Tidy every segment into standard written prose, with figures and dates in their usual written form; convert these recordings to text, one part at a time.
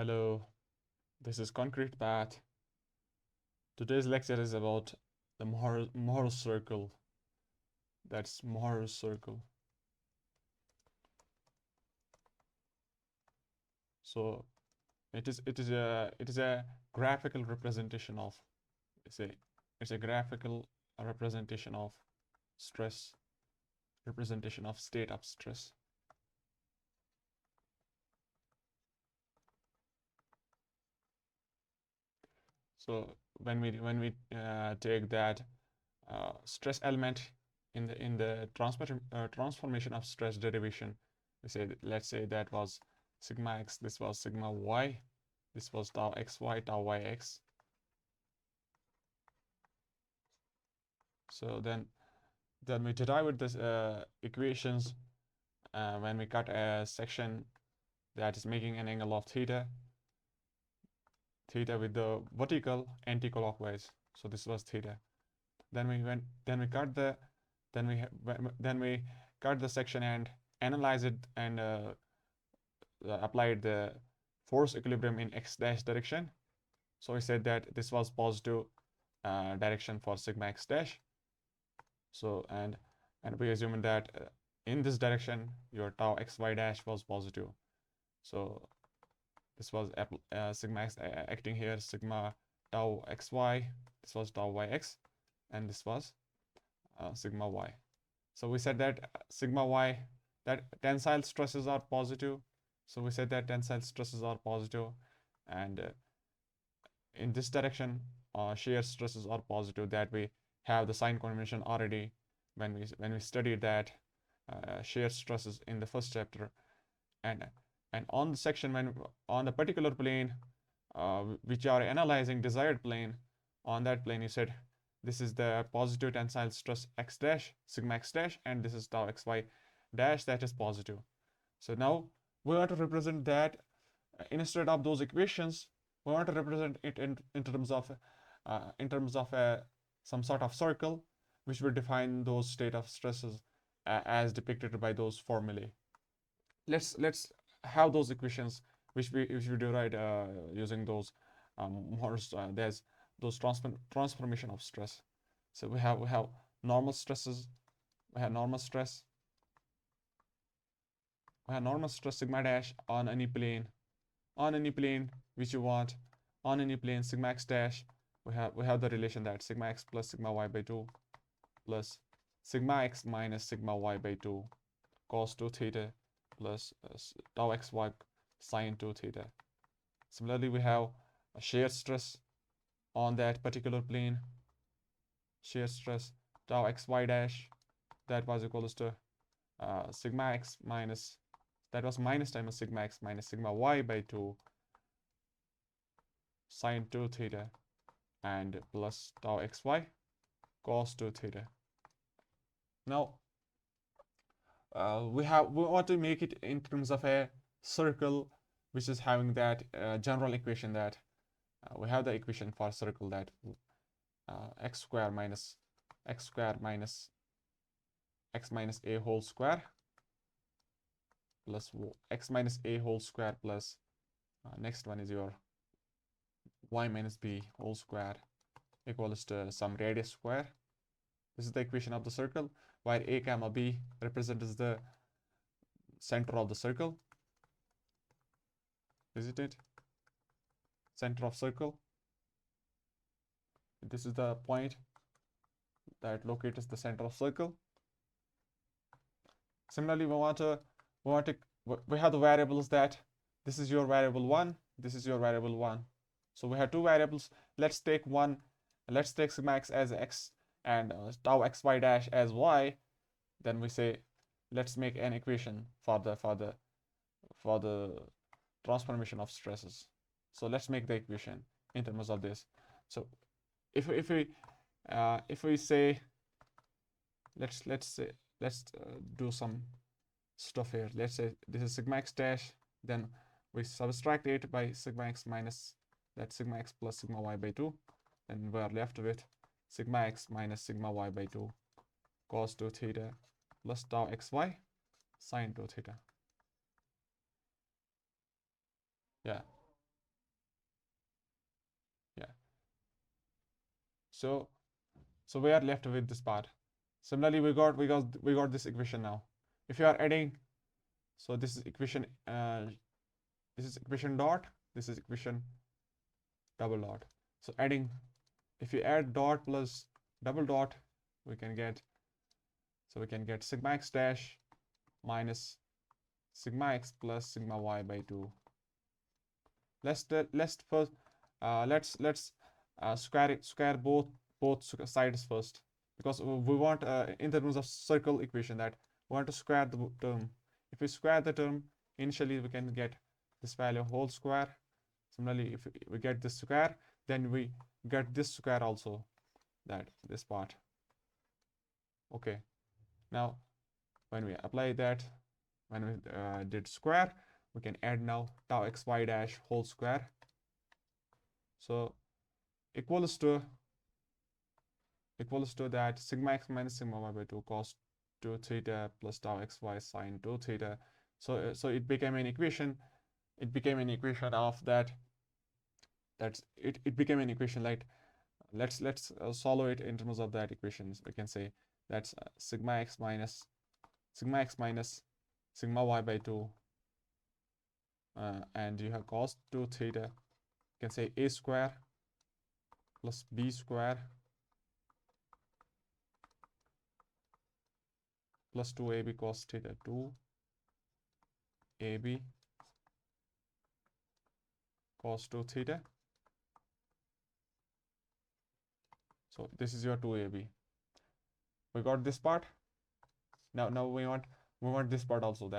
Hello, this is Concrete Path. Today's lecture is about the Mohrs circle. That's Mohrs circle. So it is a graphical representation of it's a it's a graphical representation of stress, representation of state of stress. So when we take that stress element in the transformation of stress derivation, let's say that was sigma x, this was sigma y, this was tau xy, tau yx. So then we derive this equations when we cut a section that is making an angle of theta with the vertical anti-clockwise. So this was theta. Then we cut the then we cut the section and analyze it and applied the force equilibrium in x dash direction. So we said that this was positive direction for sigma x dash. So and we assumed that in this direction your tau xy dash was positive. So this was sigma x acting here, sigma tau xy, this was tau yx, and this was sigma y. So we said that sigma y, that tensile stresses are positive. So we said that tensile stresses are positive, and in this direction shear stresses are positive. That we have the sign convention already when we studied that shear stresses in the first chapter. And on the section, when on the particular plane which are analyzing desired plane, on that plane you said this is the positive tensile stress x dash, sigma x dash, and this is tau xy dash, that is positive. So now we want to represent that instead of those equations, we want to represent it in terms of some sort of circle, which will define those state of stresses as depicted by those formulae. Let's have those equations which we derive using those there's those transformation of stress. So we have normal stresses, we have normal stress sigma dash on any plane which you want, on any plane sigma x dash. We have the relation that sigma x plus sigma y by 2 plus sigma x minus sigma y by 2 cos 2 theta plus tau xy sine 2 theta. Similarly, we have a shear stress on that particular plane, shear stress tau xy dash, that was equals to sigma x minus, that was minus times sigma x minus sigma y by 2 sine 2 theta and plus tau xy cos 2 theta. Now we want to make it in terms of a circle which is having that general equation that we have the equation for circle that x square minus x minus a whole square plus x minus a whole square plus next one is your y minus b whole square equals to some radius square. This is the equation of the circle, where a comma b represents the center of the circle. Isn't it? Center of circle. This is the point that locates the center of circle. Similarly, we have the variables that this is your variable 1, this is your variable 1. So we have two variables. Let's take sigma x as x and tau xy dash as y. Then we say let's make an equation for the transformation of stresses. So let's make the equation in terms of this. So if we say let's do some stuff here. Let's say this is sigma x dash, then we subtract it by sigma x minus that sigma x plus sigma y by 2, and we are left with sigma x minus sigma y by 2 cos 2 theta plus tau xy sine 2 theta. Yeah, So we are left with this part. Similarly, we got this equation now. If you are adding, so this is equation dot, this is equation double dot. So adding, if you add dot plus double dot, we can get sigma x dash minus sigma x plus sigma y by 2. Let's first let's square both sides first, because we want in terms of circle equation that we want to square the term. If we square the term, initially we can get this value whole square. Similarly, if we get this square, then we get this square also, that this part. Okay, now when we apply that, when we did square, we can add now tau xy dash whole square. So equals to that sigma x minus sigma y by 2 cos 2 theta plus tau xy sine 2 theta. So it became an equation. It became an equation of that. It became an equation like, let's solve it in terms of that equations. We can say that's sigma x minus sigma y by 2, and you have cos 2 theta. You can say a square plus b square plus 2ab cos theta 2ab cos 2 theta. So this is your 2ab. We got this part. Now we want this part also,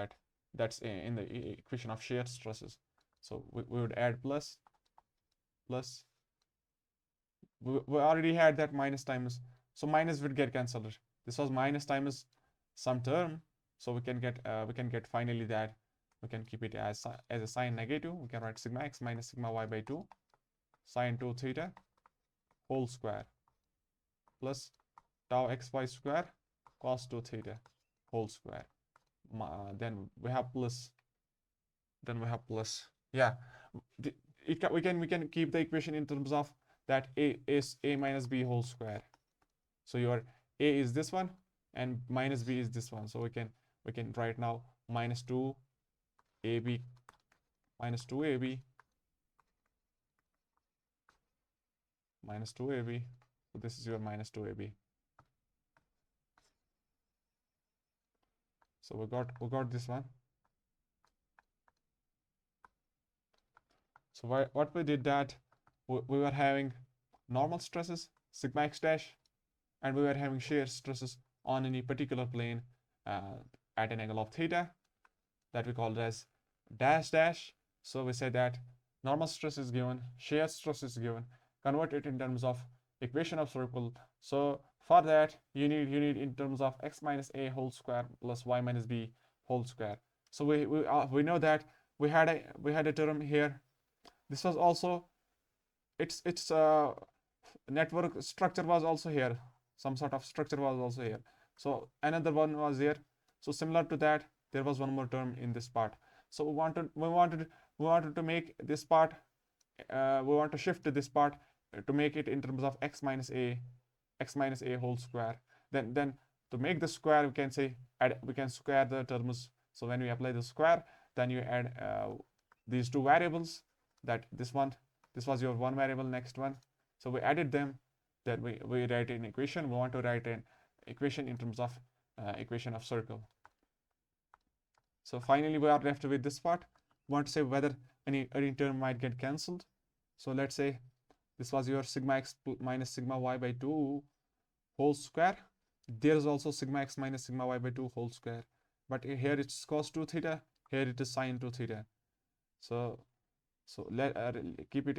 that's in the equation of shear stresses. So we would add plus. We already had that minus times, so minus would get cancelled. This was minus times some term, so we can get finally that we can keep it as a sign negative. We can write sigma x minus sigma y by 2 sine 2 theta whole square plus tau xy square cos 2 theta whole square. Then we have plus. Yeah, we can keep the equation in terms of that a is a minus b whole square. So your a is this one and minus b is this one. So we can write now minus 2ab minus 2ab minus 2ab. So this is your minus 2ab. So we got this one. So what we did that we were having normal stresses sigma x dash, and we were having shear stresses on any particular plane at an angle of theta, that we called as dash. So we said that normal stress is given, shear stress is given, convert it in terms of equation of circle. So for that you need in terms of x minus a whole square plus y minus b whole square. So we know that we had a term here. This was also its network structure was also here. Some sort of structure was also here. So another one was here. So similar to that, there was one more term in this part. So we wanted to make this part. We want to shift to this part to make it in terms of x minus a whole square. Then to make the square, we can say we can square the terms. So when we apply the square, then you add these two variables. That this was your one variable, next one. So we added them. Then we write an equation. We want to write an equation in terms of equation of circle. So finally we are left with this part. We want to say whether any term might get cancelled. So let's say this was your sigma x minus sigma y by 2 whole square. There is also sigma x minus sigma y by 2 whole square, but here it's cos 2 theta, here it is sine 2 theta. So let keep it.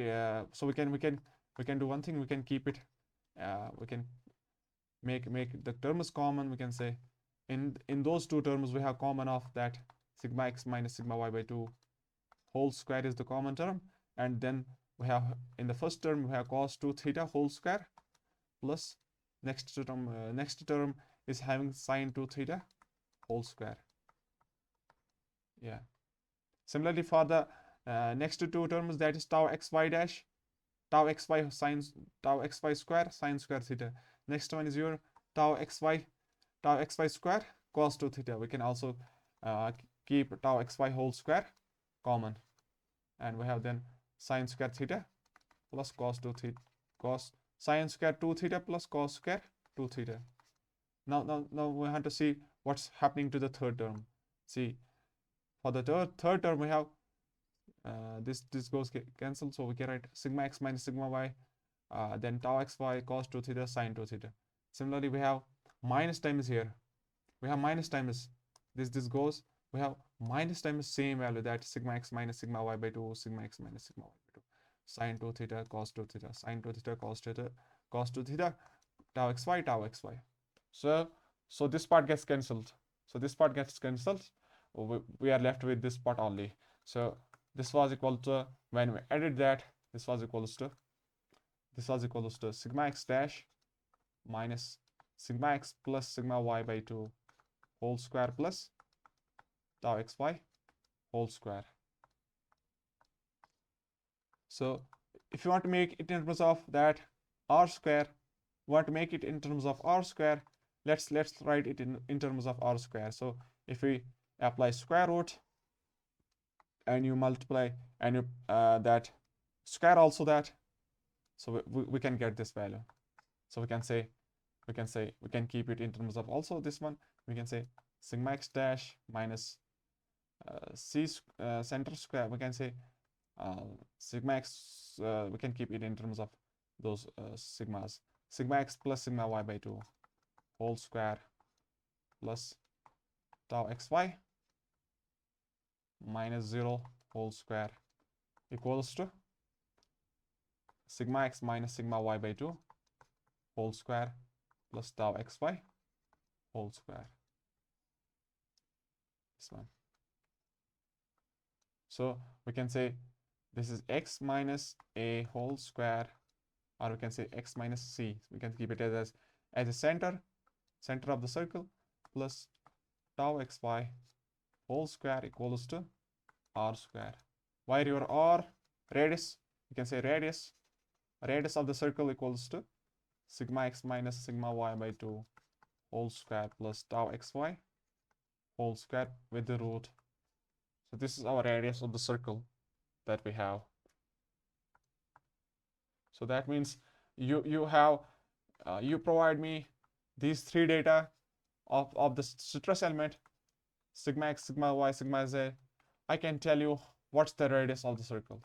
So we can do one thing. We can keep it. We can make the terms common. We can say in those two terms we have common of that sigma x minus sigma y by 2 whole square is the common term, and then we have in the first term we have cos 2 theta whole square plus next term is having sine 2 theta whole square. Yeah. Similarly for the next two terms, that is tau xy dash. tau xy square sine square theta. Next one is your tau xy square cos 2 theta. We can also keep tau xy whole square common, and we have then sine square theta plus cos 2 theta, cos sine square 2 theta plus cos square 2 theta. Now we have to see what's happening to the third term. See, for the third term we have this goes cancelled, so we can write sigma x minus sigma y, then tau xy cos 2 theta sine 2 theta. Similarly, we have minus times here. We have minus times this goes. We have minus times same value, that sigma x minus sigma y by 2, sigma x minus sigma y by 2, sine 2 theta cos 2 theta, sine 2 theta cos 2 theta, tau xy. So this part gets cancelled. So this part gets cancelled. We are left with this part only. So this was equal to, when we added that, this was equals to sigma x dash minus sigma x plus sigma y by 2 whole square plus tau xy whole square. So if you want to make it in terms of that r square, let's write it in terms of r square. So if we apply square root and you multiply and you that square also that, so we can get this value. So we can keep it in terms of also this one. We can say sigma x dash minus center square. We can say sigma x, we can keep it in terms of those sigmas. Sigma x plus sigma y by 2 whole square plus tau xy minus 0 whole square equals to sigma x minus sigma y by 2 whole square plus tau xy whole square. This one. So we can say this is x minus a whole square, or we can say x minus c. We can keep it as a center of the circle plus tau xy whole square equals to r square. Where your r radius, you can say radius of the circle equals to sigma x minus sigma y by 2 whole square plus tau xy whole square with the root. So this is our radius of the circle that we have. So that means you provide me these three data of the stress element, sigma x, sigma y, sigma z. I can tell you what's the radius of the circle.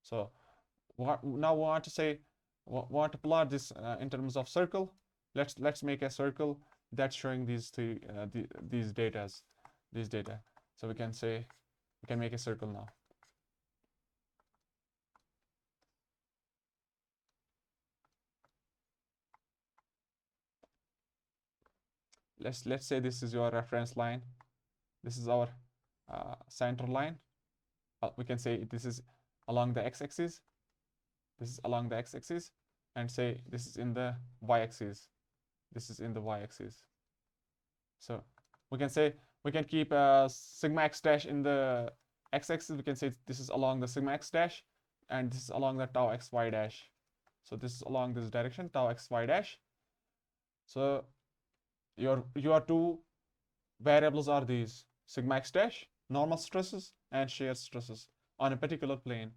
So now we want to plot this in terms of circle. Let's make a circle that's showing these three these data. So we can make a circle now. Let's say this is your reference line. This is our center line. We can say this is along the x-axis. This is along the x-axis, and say this is in the y-axis. This is in the y-axis. So we can keep sigma x dash in the x-axis. We can say this is along the sigma x dash, and this is along the tau xy dash. So this is along this direction, tau xy dash. So your two variables are these: sigma x dash, normal stresses, and shear stresses on a particular plane.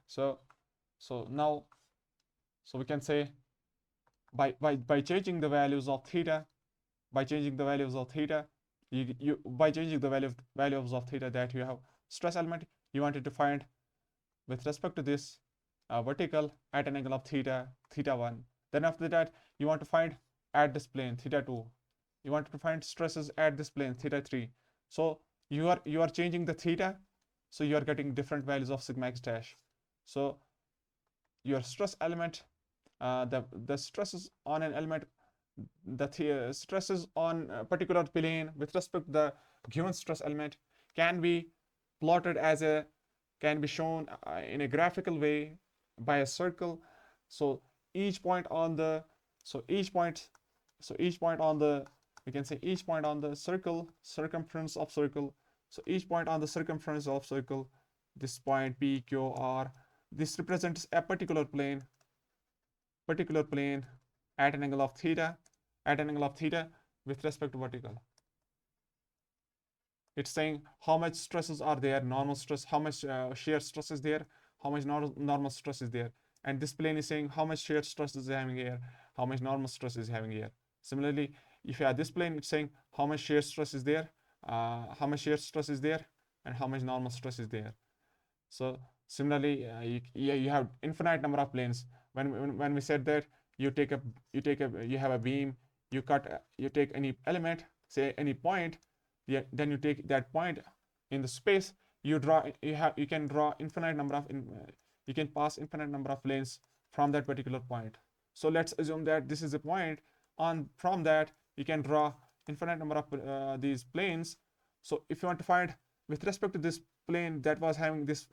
So we can say by changing the values of theta, by changing the values of theta that you have stress element you wanted to find with respect to this vertical at an angle of theta 1. Then after that you want to find at this plane theta 2. You want to find stresses at this plane theta 3. So you are changing the theta, so you are getting different values of sigma x dash. So your stress element, the stresses on an element, the stresses on a particular plane with respect to the given stress element can be plotted can be shown in a graphical way by a circle. So each point on the we can say each point on the circumference of circle. So each point on the circumference of circle, this point P, Q, R, this represents a particular plane at an angle of theta, with respect to vertical. It's saying how much stresses are there, normal stress, how much shear stress is there, how much normal stress is there. And this plane is saying how much shear stress is having here, how much normal stress is having here. Similarly, if you have this plane, it's saying how much shear stress is there, and how much normal stress is there. So similarly, you have infinite number of planes. When we said that you have a beam, you take any element, say any point, then you take that point in the space, you can draw infinite number of you can pass infinite number of lanes from that particular point. So let's assume that this is a point. From that you can draw infinite number of these planes. So if you want to find with respect to this plane that was having this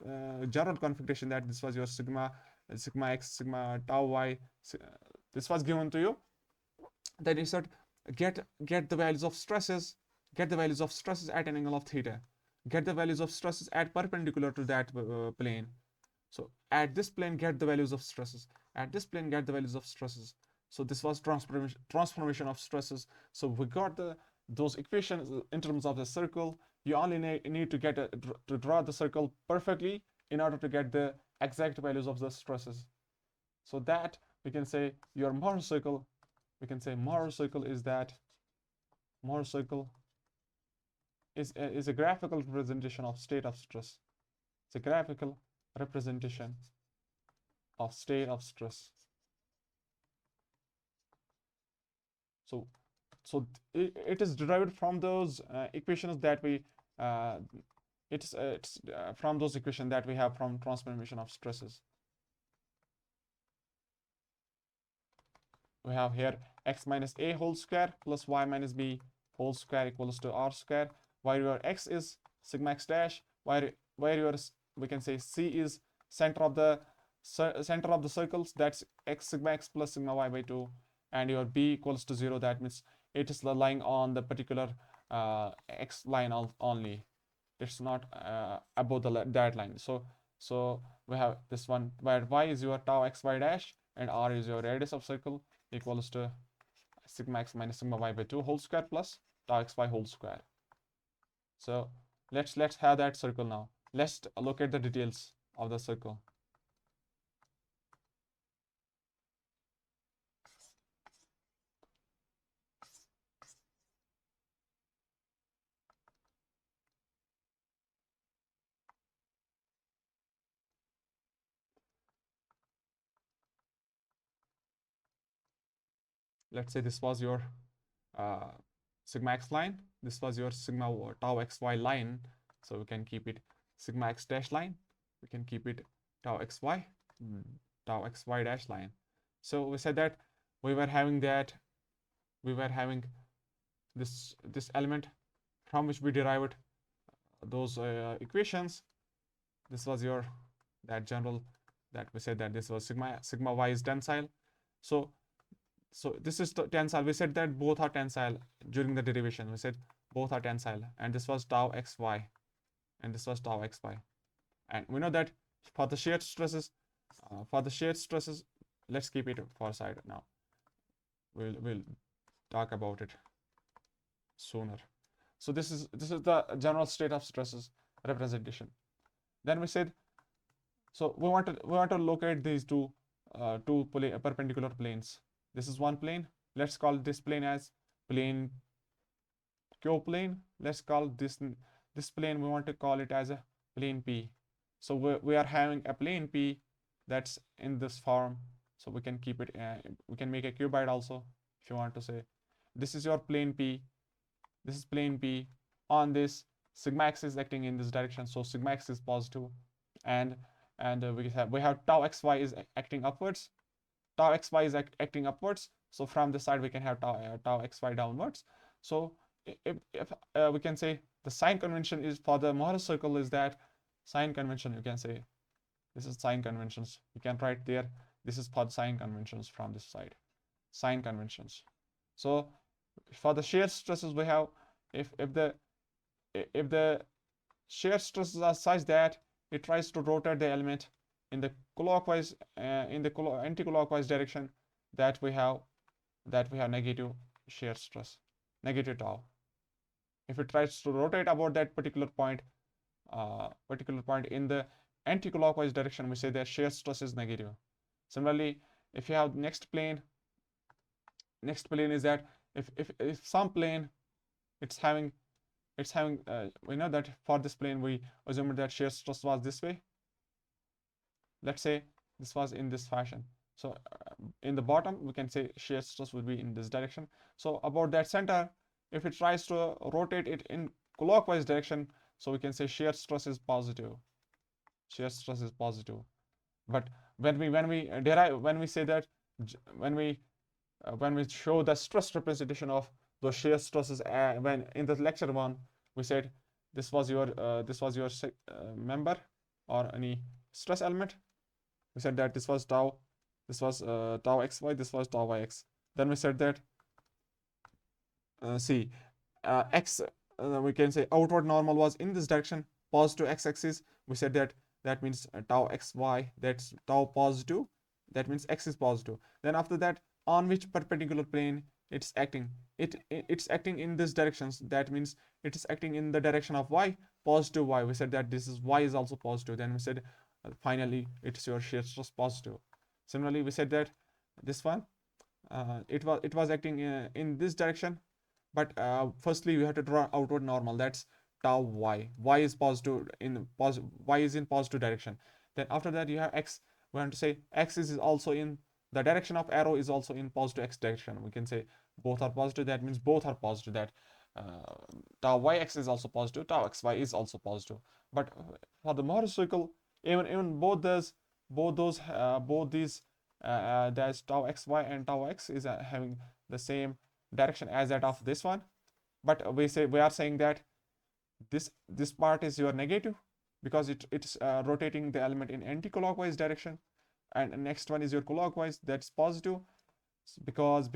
general configuration, that this was your sigma x, sigma tau y, this was given to you, then you should get the values of stresses, at an angle of theta, get the values of stresses at perpendicular to that plane. So at this plane get the values of stresses, at this plane get the values of stresses. So this was transformation of stresses. So we got those equations in terms of the circle. You only need to draw the circle perfectly in order to get the exact values of the stresses. So that we can say your Mohrs circle, is a graphical representation of state of stress. It's a graphical representation of state of stress. So it is derived from those equations that we it's from those equations that we have from transformation of stresses. We have here x minus a whole square plus y minus b whole square equals to r square, where your x is sigma x dash, where your we can say c is center of the circles, that's x sigma x plus sigma y by 2, and your b equals to 0, that means it is lying on the particular x line only, it's not above that line. So we have this one where y is your tau xy dash and r is your radius of circle, equals to sigma x minus sigma y by 2 whole square plus tau xy whole square. So let's have that circle now. Let's look at the details of the circle. Let's say this was your sigma x line, this was your sigma tau xy line, so we can keep it sigma x dash line, we can keep it tau xy dash line. So we said that we were having this element from which we derived those equations. This was your general that we said that this was sigma y is tensile. So this is tensile. We said that both are tensile during the derivation. We said both are tensile, and this was tau xy, and this was tau xy. And we know that for the shear stresses, let's keep it for side now. We'll talk about it sooner. So this is the general state of stresses representation. Then we said, so we want to locate these two perpendicular planes. This is one plane. Let's call this plane as plane Q plane. Let's call this plane, we want to call it as a plane P. So we are having a plane P that's in this form. So we can keep it, we can make a cuboid also if you want to say. This is your plane P. This is plane P. On this, sigma x is acting in this direction, so sigma x is positive, and we have tau xy is acting upwards. Tau xy is acting upwards. So from this side we can have tau xy downwards. So if we can say the sign convention is for the Mohrs circle is that sign convention, you can say this is sign conventions. You can write there, this is for the sign conventions from this side. Sign conventions. So for the shear stresses we have, if the shear stresses are such that it tries to rotate the element in the clockwise anti-clockwise direction, that we have negative shear stress, negative tau. If it tries to rotate about that particular point in the anti-clockwise direction, we say that shear stress is negative. Similarly, if you have next plane is that if some plane it's having we know that for this plane we assumed that shear stress was this way. Let's say this was in this fashion. So in the bottom we can say shear stress will be in this direction. So about that center, if it tries to rotate it in clockwise direction, so we can say shear stress is positive. Shear stress is positive. But when we say that when we show the stress representation of those shear stresses, when in the lecture 1 we said this was your member or any stress element. We said that this was tau xy, this was tau yx. Then we said that x, we can say outward normal was in this direction, positive x-axis. We said that means tau xy, that's tau positive, that means x is positive. Then after that, on which perpendicular plane it's acting, it's acting in this directions, that means it is acting in the direction of y, positive y. We said that this is y is also positive. Then we said finally it's your shear stress positive. Similarly, we said that this one it was acting in this direction, but firstly we have to draw outward normal, that's tau y. Y is positive in y is in positive direction. Then after that you have x. We want to say x is also in the direction of arrow is also in positive x direction. We can say both are positive, that means both are positive, that tau yx is also positive, tau xy is also positive. But for the Mohrs circle, even both these that's tau xy and tau x is having the same direction as that of this one. But we are saying that this part is your negative because it's rotating the element in anti-clockwise direction, and next one is your clockwise, that's positive because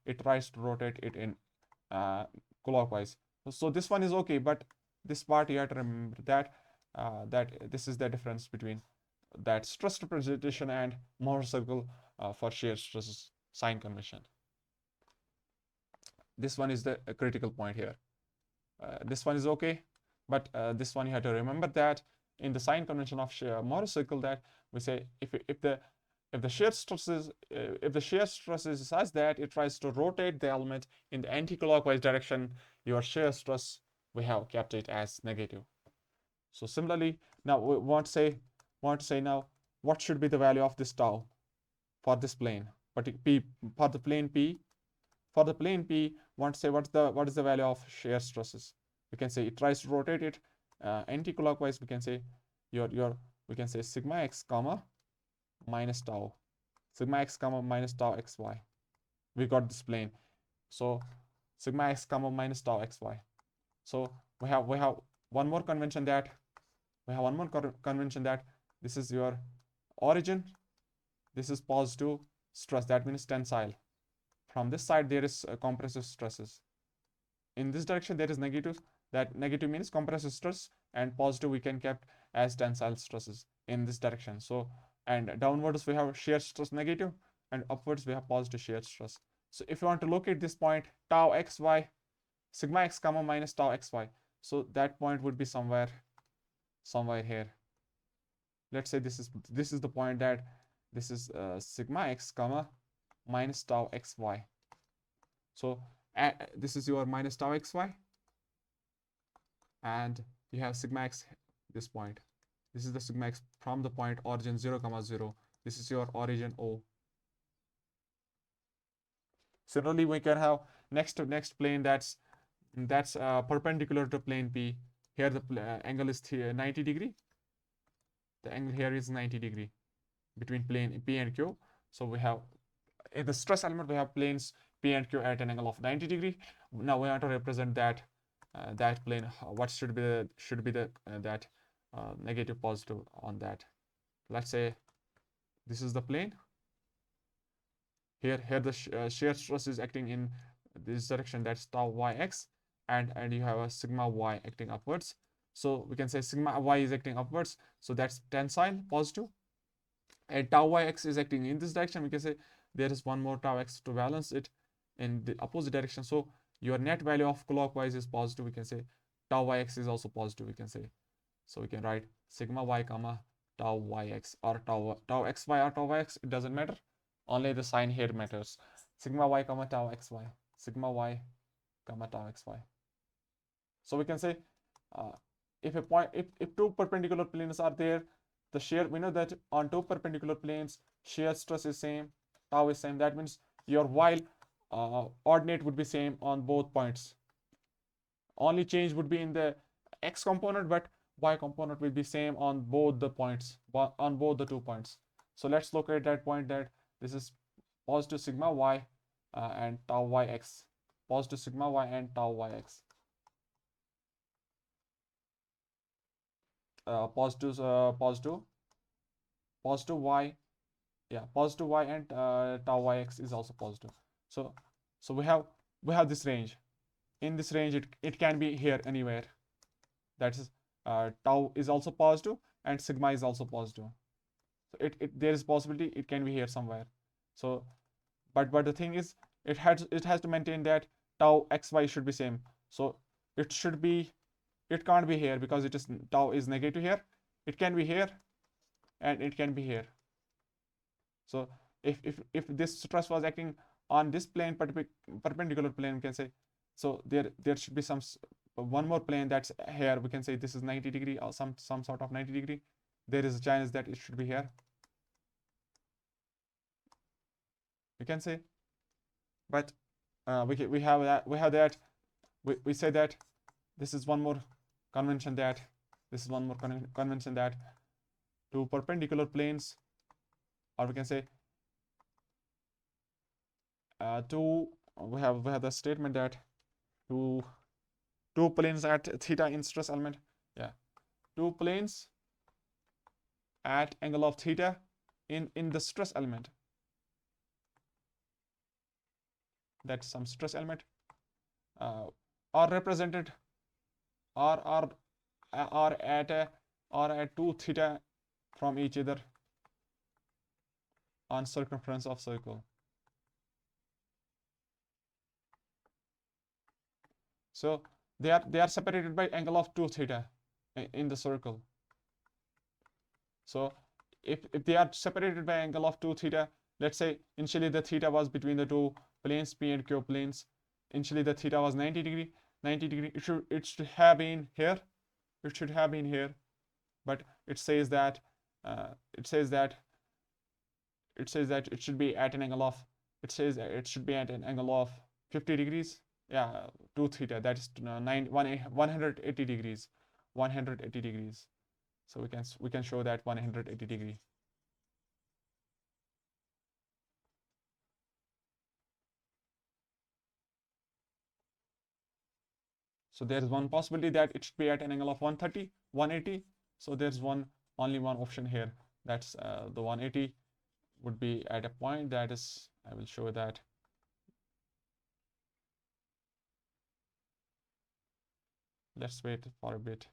it tries to rotate it in clockwise. So this one is okay, but this part you have to remember that this is the difference between that stress representation and Mohrs circle for shear stress sign convention. This one is the critical point here. This one is okay, but this one you have to remember that in the sign convention of Mohrs circle, that we say if the shear stress is such that it tries to rotate the element in the anti-clockwise direction, your shear stress we have kept it as negative. So similarly, now we want to say now what should be the value of this tau for this plane, but p for the plane p. For the plane p, want to say what is the value of shear stresses. We can say it tries to rotate it anti-clockwise. We can say we can say sigma x comma minus tau, sigma x comma minus tau xy. We got this plane, so sigma x comma minus tau xy. So we have one more convention that this is your origin, this is positive stress, that means tensile. From this side there is compressive stresses. In this direction there is negative, that negative means compressive stress, and positive we can kept as tensile stresses in this direction. So, and downwards we have shear stress negative, and upwards we have positive shear stress. So if you want to locate this point tau xy, sigma x comma minus tau xy, so that point would be somewhere here. Let's say this is the point, that this is sigma x comma minus tau xy. So this is your minus tau xy, and you have sigma x, this point. This is the sigma x from the point origin 0, 0. This is your origin O. Similarly, we can have next plane that's perpendicular to plane P. Here the angle is 90 degree. The angle here is 90 degree between plane P and Q. So we have in the stress element we have planes P and Q at an angle of 90 degree. Now we want to represent that plane. What should be the negative positive on that. Let's say this is the plane. Here the shear stress is acting in this direction, that's tau yx, and you have a sigma y acting upwards. So we can say sigma y is acting upwards, so that's tensile positive, and tau yx is acting in this direction. We can say there is one more tau x to balance it in the opposite direction. So your net value of clockwise is positive. We can say tau yx is also positive. We can say, so we can write sigma y comma tau yx, or tau xy or tau yx, it doesn't matter, only the sign here matters. Sigma y comma tau xy, sigma y comma tau xy. So we can say uh, if two perpendicular planes are there, the shear, we know that on two perpendicular planes shear stress is same, tau is same. That means your y ordinate would be same on both points. Only change would be in the x component, but y component will be same on both the points, on both the 2 points. So let's look at that point, that this is positive sigma y and tau yx, positive sigma y and tau yx. Positive y, yeah, positive y and tau yx is also positive. So we have this range. In this range, it can be here anywhere. That is tau is also positive and sigma is also positive. So there is possibility it can be here somewhere. So but the thing is, it has to maintain that tau xy should be same. So it should be, it can't be here because it is tau is negative here. It can be here and it can be here. So if this stress was acting on this plane, perpendicular plane, we can say, so there should be some one more plane that's here. We can say this is 90 degree or some sort of 90 degree. There is a chance that it should be here, we can say. But we have that we say that this is one more convention, that two perpendicular planes, or we can say we have the statement that two planes at theta in stress element, yeah, two planes at angle of theta in the stress element, that's some stress element, are represented are at 2 theta from each other on circumference of circle. So they are separated by angle of 2 theta in the circle. So if they are separated by angle of 2 theta, let's say initially the theta was between the two planes P and Q planes. Initially the theta was 90 degree. It should have been here. It should have been here, but it says that it should be at an angle of, it says it should be at an angle of 50 degrees. Yeah, 2 theta, that is 180 degrees. 180 degrees. So we can show that 180 degree. So there is one possibility that it should be at an angle of 130, 180. So there's only one option here. That's the 180 would be at a point that is, I will show that. Let's wait for a bit.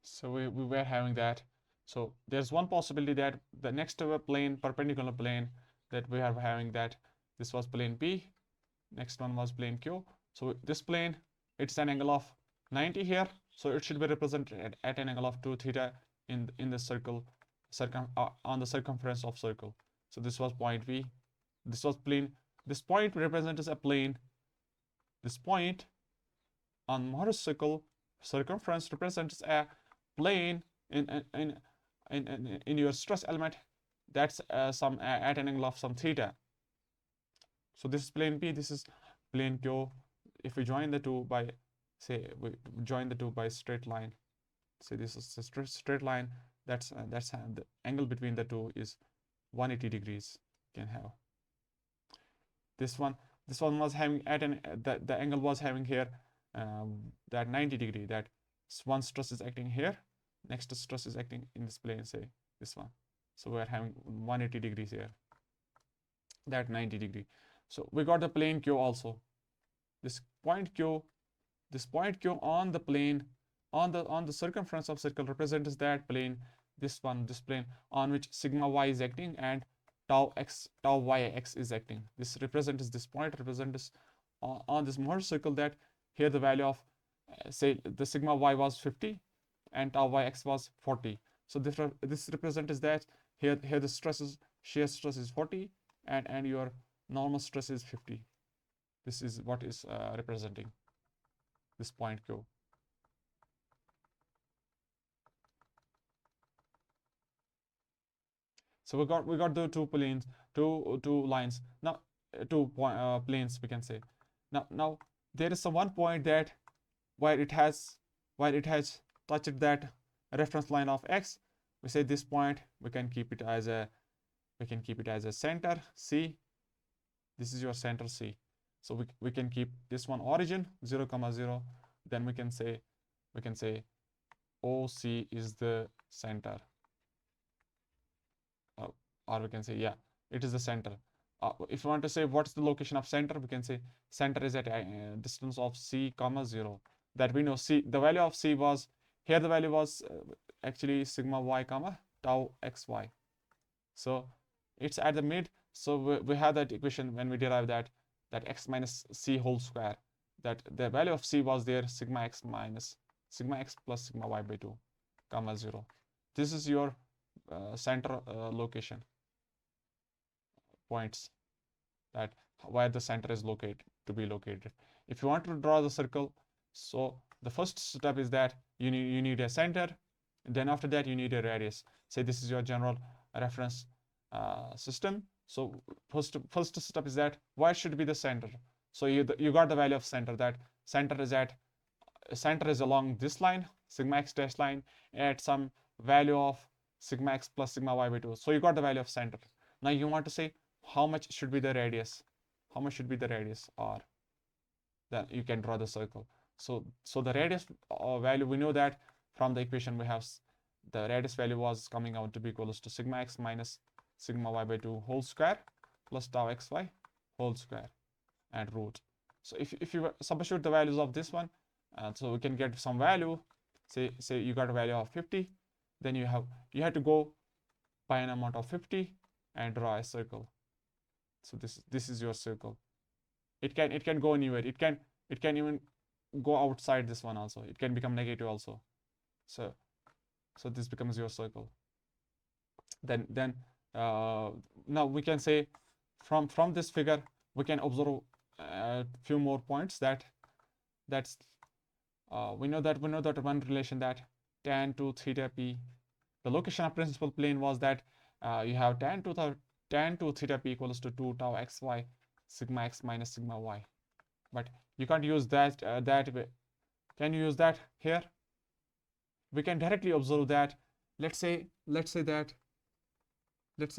So we were having that. So there's one possibility that the next plane, perpendicular plane that we are having, that this was plane P, next one was plane Q. So this plane, it's an angle of 90 here, so it should be represented at an angle of 2 theta in the circle, on the circumference of circle. So this was point V. This was plane. This point represents a plane. This point on Mohrs circumference represents a plane in your stress element. That's some at an angle of some theta. So this is plane P. This is plane Q. If we join the two by, say, we join the two by straight line. Say this is a straight line. That's the angle between the two is 180 degrees. You can have this one. This one was having at an the angle was having here that 90 degree. That one stress is acting here. Next stress is acting in this plane. Say this one. So we are having 180 degrees here. That 90 degree. So we got the plane Q also. This point Q on the plane on the circumference of circle represents that plane. This plane on which sigma y is acting and tau y x is acting. This represents this point represents on this Mohrs circle that here the value of say the sigma y was 50 and tau y x was 40. So this represents that here the shear stress is 40 and your normal stress is 50. This is what is representing this point Q. So we got the two planes, two lines. Now two planes we can say. Now there is some one point that where it has touched that reference line of x. We say this point we can keep it as a center C. This is your center C. So we can keep this one origin 0, 0. Then we can say OC is the center. Or we can say, yeah, it is the center. If you want to say what's the location of center, we can say center is at a distance of C, 0. That we know C, the value of C was, here the value was actually sigma y, tau xy. So it's at the mid. So we have that equation when we derive that x minus C whole square. That the value of C was there, sigma x plus sigma y by 2, 0. This is your center location points, that where the center is located. If you want to draw the circle, so the first step is that you need a center, and then after that you need a radius. Say this is your general reference system. So first step is that where should be the center. So you got the value of center, that center is along this line, sigma x dash line, at some value of sigma x plus sigma y by 2. So you got the value of center. Now you want to say how much should be the radius, or then you can draw the circle. So the radius value, we know that from the equation we have the radius value was coming out to be equals to sigma x minus sigma y by 2 whole square plus tau xy whole square and root. So if you substitute the values of this one, so we can get some value. Say you got a value of 50, then you have to go by an amount of 50 and draw a circle. So this is your circle. It can go anywhere. It can even go outside this one also. It can become negative also. So this becomes your circle. Then now we can say from this figure we can observe a few more points that's we know that one relation, that tan 2 theta p, the location of principal plane was that you have tan 2 theta p equals to 2 tau xy sigma x minus sigma y. But you can't use that that way. Can you use that here? We can directly observe that. Let's say that it's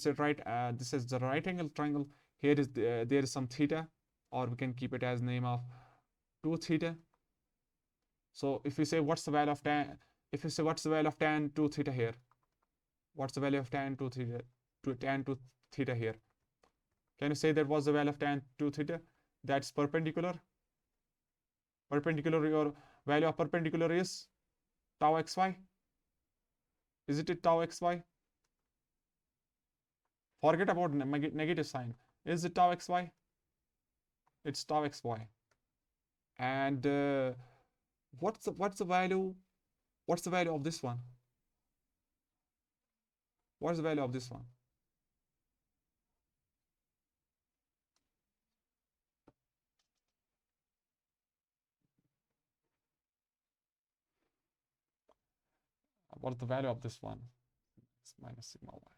a right. This is the right angle triangle. Here is there is some theta, or we can keep it as name of 2 theta. So if we say what's the value of tan, if you say what's the value of tan 2 theta here, what's the value of tan 2 theta here? Can you say that was the value of tan 2 theta? That's perpendicular. Your value of perpendicular is tau xy. Is it tau xy? Forget about negative sign. Is it tau xy? It's tau xy. And what's the value? What's the value of this one? What's the value of this one? what's the value of this one? It's minus sigma y.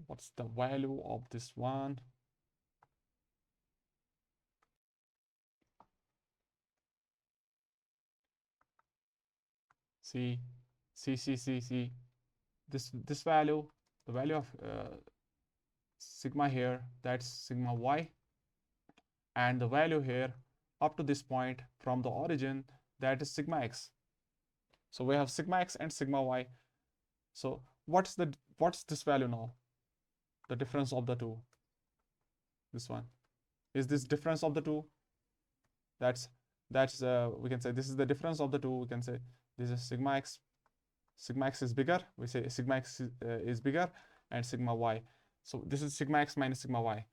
What's the value of this one? See, see. This value, the value of sigma here, that's sigma y, and the value here up to this point from the origin, that is sigma x. So we have sigma x and sigma y. So what's this value now? The difference of the two. This one is this difference of the two. That's we can say this is the difference of the two. We can say this is sigma x. Sigma x is bigger. We say sigma x is bigger, and sigma y. So this is sigma x minus sigma y.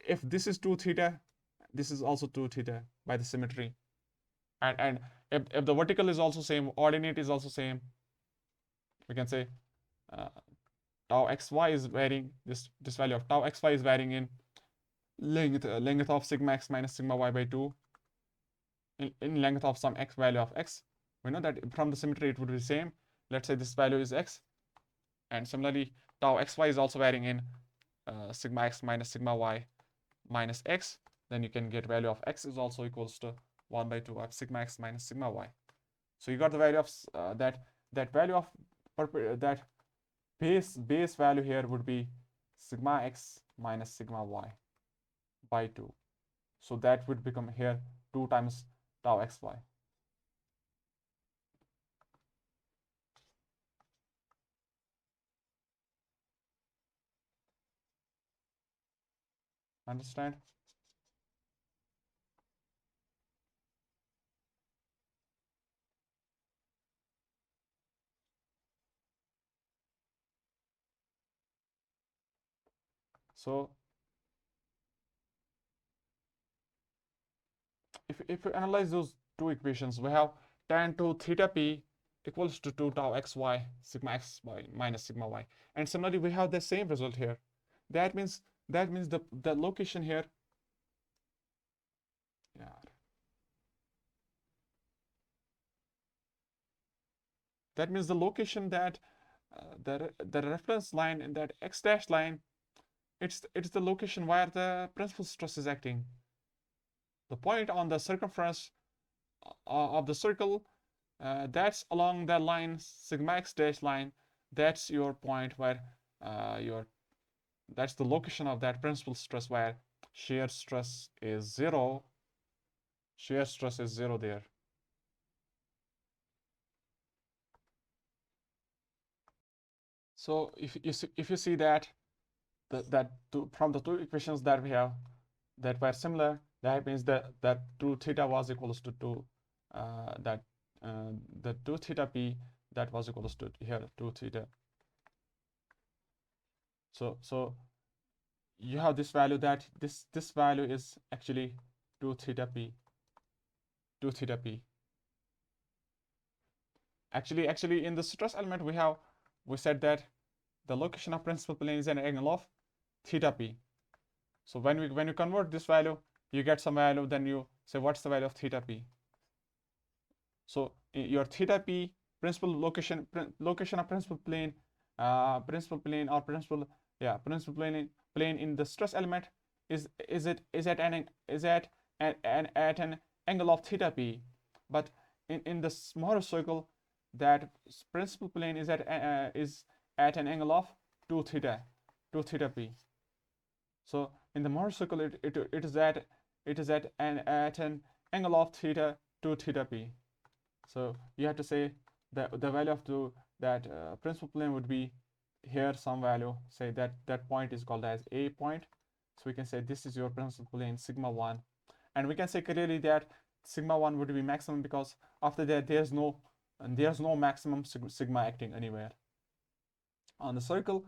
If this is 2 theta, this is also 2 theta by the symmetry. And if the vertical is also same, ordinate is also same, we can say tau xy is varying, this value of tau xy is varying in length of sigma x minus sigma y by 2 in length of some x value of x. We know that from the symmetry it would be the same. Let's say this value is x, and similarly tau xy is also varying in sigma x minus sigma y minus x. Then you can get value of x is also equals to 1 by 2 of sigma x minus sigma y. So you got the value of that value of that base value here would be sigma x minus sigma y by 2. So that would become here 2 times tau xy. Understand? So if you analyze those two equations, we have tan 2 theta p equals to 2 tau xy sigma x minus sigma y, and similarly we have the same result here. That means the location here, that means the location that the reference line in that x dash line, it's the location where the principal stress is acting. The point on the circumference of the circle, that's along that line sigma x dash line. That's your point where that's the location of that principal stress where shear stress is 0. Shear stress is 0 there. So if you see that from the two equations that we have that were similar, that means that 2 theta was equals to 2 the 2 theta p that was equals to here 2 theta. So you have this value that this value is actually 2 theta p. 2 theta p. Actually in the stress element we said that the location of principal plane is an angle of theta p. So when you convert this value, you get some value, then you say what's the value of theta p. So your theta p principal location of principal plane plane in the stress element is at an angle of theta p, but in the Mohrs circle that principal plane is at an angle of 2 theta p. So in the Mohrs circle it is at an angle of 2 theta p. So you have to say that the value of that principal plane would be here some value. Say that point is called as a point. So we can say this is your principal plane sigma 1, and we can say clearly that sigma 1 would be maximum because after that there's no maximum sigma acting anywhere. On the circle,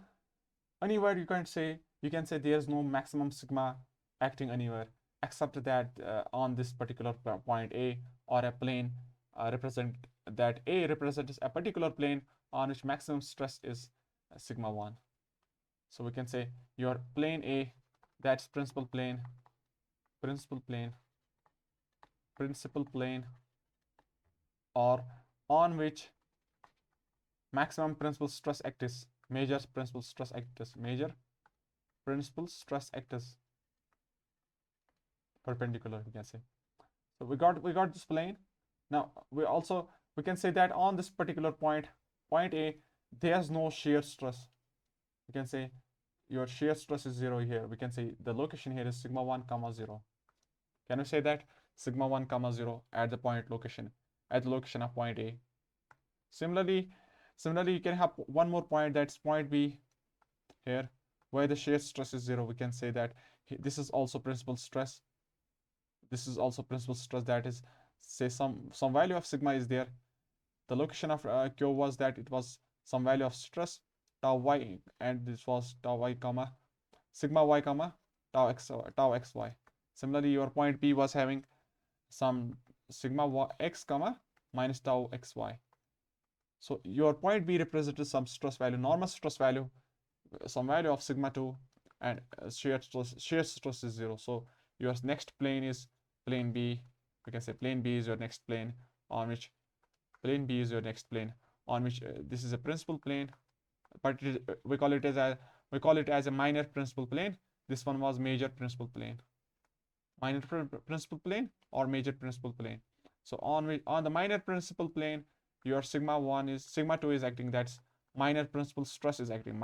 anywhere you can say there's no maximum sigma acting anywhere except that on this particular point A, or a plane that A represents a particular plane on which maximum stress is sigma 1. So we can say your plane A, that's principal plane, or on which maximum principal stress acts, major principal stress acts perpendicular, we can say. So we got this plane. Now we can say that on this particular point A, there's no shear stress. We can say your shear stress is 0 here. We can say the location here is sigma 1 comma 0. Can we say that sigma 1 comma 0 at the location of point A? Similarly, you can have one more point, that's point B here, where the shear stress is 0. We can say that this is also principal stress. That is, say some value of sigma is there. The location of Q was that it was some value of stress tau y, and this was tau y comma sigma y comma tau xy. Similarly, your point P was having some sigma x comma minus tau xy. So your point B represented some stress value, normal stress value, some value of sigma 2, and shear stress is 0. So your next plane is plane B. We can say plane B is your next plane on which this is a principal plane, but we call it as a minor principal plane. This one was major principal plane. Minor principal plane or major principal plane. So on the minor principal plane, your sigma 2 is acting, that's minor principal stress is acting.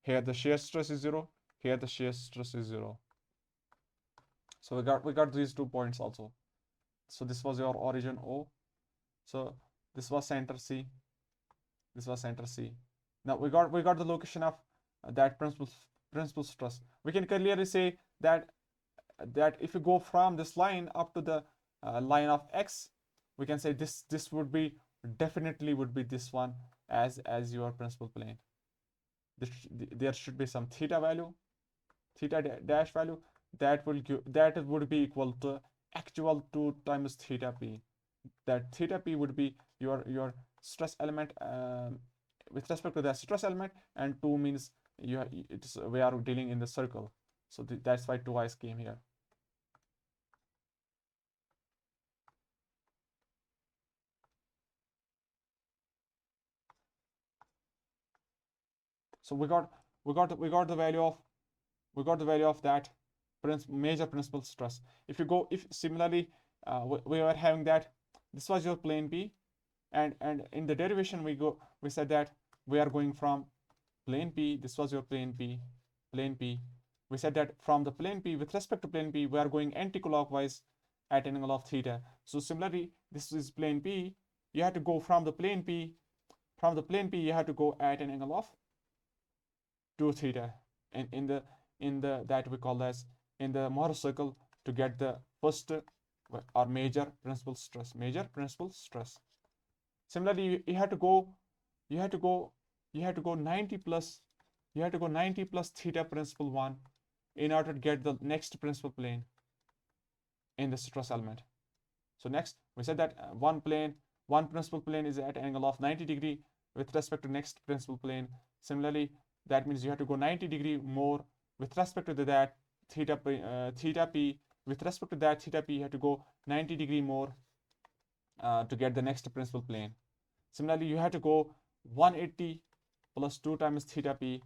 Here the shear stress is 0, here the shear stress is 0. So we got these 2 points also. So this was your origin O. So this was center C. Now we got the location of that principal stress. We can clearly say that if you go from this line up to the line of X, we can say this would definitely be this one as your principal plane. There should be some theta dash value that would be equal to actual 2 times theta p. That theta p would be your stress element with respect to the stress element, and 2 means we are dealing in the circle. So that's why 2i's came here. So we got the value of that major principal stress. If similarly we were having that this was your plane B, and in the derivation we said that we are going from plane P. This was your plane P. We said that from the plane P, with respect to plane P, we are going anti-clockwise at an angle of theta. So similarly, this is plane P. You have to go from the plane P. You have to go at an angle of 2 theta. And in the that we call as in the Mohrs circle to get the first or major principal stress. Similarly, you have to go 90 plus theta principal 1 in order to get the next principal plane in the stress element. So next we said that one principal plane is at an angle of 90 degree with respect to next principal plane. Similarly, that means you have to go 90 degree more with respect to that theta p. With respect to that theta p, you have to go 90 degree more to get the next principal plane. Similarly, you have to go 180 plus 2 times theta p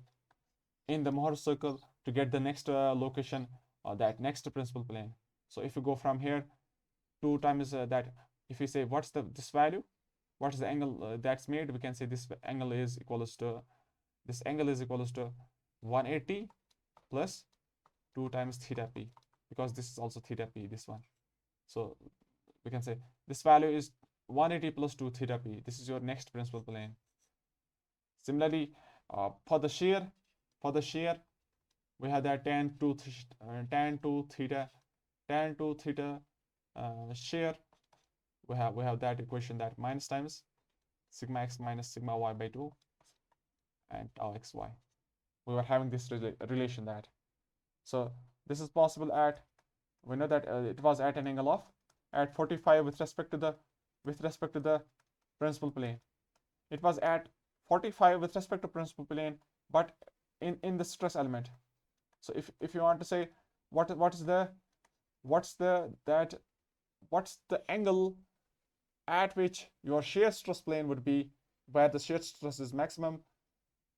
in the Mohrs circle to get the next location or that next principal plane. So if you go from here 2 times that, if we say what's this value, what is the angle that's made, we can say this angle is equals to 180 plus 2 times theta p, because this is also theta p, this one. So we can say this value is 180 plus 2 theta p. This is your next principal plane. Similarly, for the shear, we have that tan 2 theta shear. We have that equation, that minus times sigma x minus sigma y by 2 and tau xy. We were having this relation that. So this is possible we know that it was at an angle of at 45 with respect to the principal plane. It was at 45 with respect to principal plane, but in the stress element. So if you want to say what's the angle at which your shear stress plane would be, where the shear stress is maximum,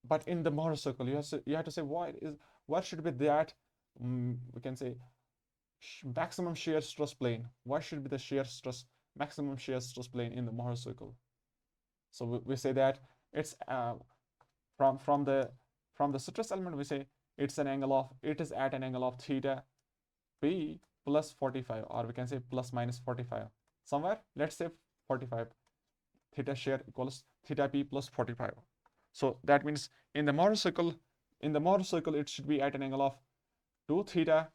but in the Mohrs circle, you have to say what should be that we can say maximum shear stress plane. What should be the maximum shear stress plane in the Mohrs circle? So we say that it's from the stress element, we say it is at an angle of theta p plus 45, or we can say plus minus 45 somewhere. Let's say 45. Theta shear equals theta p plus 45. So that means in the Mohrs circle, it should be at an angle of 2 theta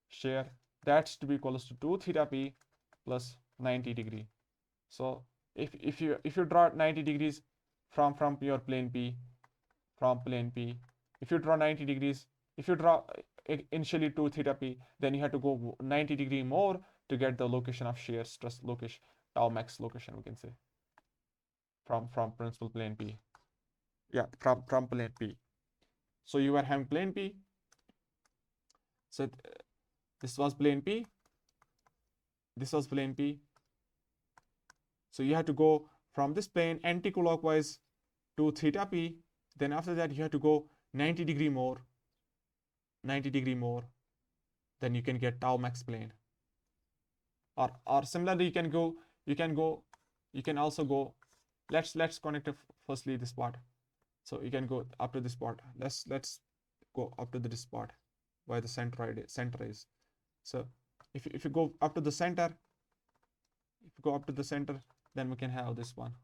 shear, that's to be equals to 2 theta p plus 90 degree. So if you draw 90 degrees from your plane P, if you draw 90 degrees, if you draw initially 2 theta p, then you have to go 90 degree more to get the location of shear stress location, tau max location, we can say, from principal plane P. Yeah, from plane P. So you are having plane P. So this was plane P. This was plane P. So you have to go from this plane anti-clockwise to theta p. Then after that you have to go 90 degree more. Then you can get tau max plane. Or similarly you can also go. Let's connect firstly this part. So you can go up to this part. Let's go up to this spot where the center is. So if you go up to the center, then we can have this one.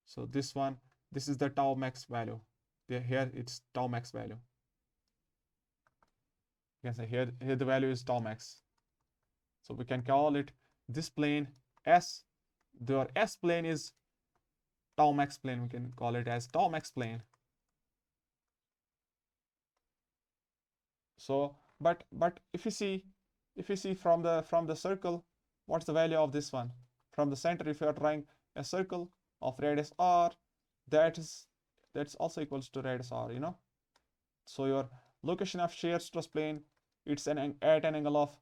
So this is the tau max value. Here it's tau max value. You can say here the value is tau max. So we can call it this plane S. Their S plane is tau max plane. We can call it as tau max plane. So but if you see from the circle, what's the value of this one? From the center, if you are drawing a circle of radius r, that's also equals to radius r, you know. So your location of shear stress plane, it's at an angle of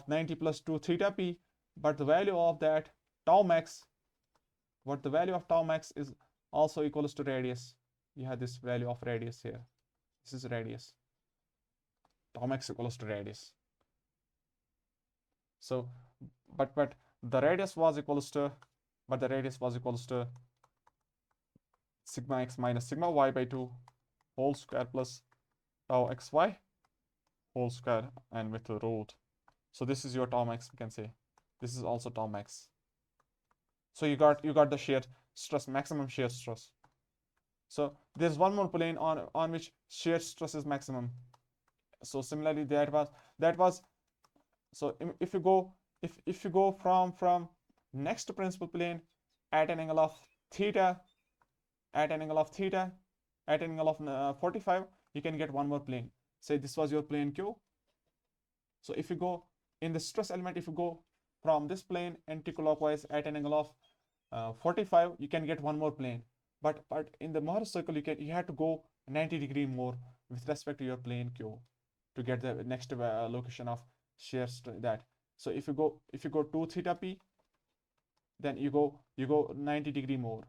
90 plus 2 theta p, but the value of that tau max, the value of tau max is also equals to radius. You have this value of radius here. This is radius. Tau max equals to radius. So but the radius was equals to sigma x minus sigma y by 2 whole square plus tau xy whole square and with the root. So this is your tau max, we can say. This is also tau max. So you got the shear stress, maximum shear stress. So there's one more plane on which shear stress is maximum. So similarly that was so if you go from next to principal plane at an angle of theta, at an angle of 45, you can get one more plane. Say this was your plane Q. So if you go in the stress element, if you go from this plane anti-clockwise at an angle of 45, you can get one more plane. But in the Mohrs circle, you have to go 90 degree more with respect to your plane Q to get the next location of shear that. So if you go 2 theta p, then you go 90 degree more.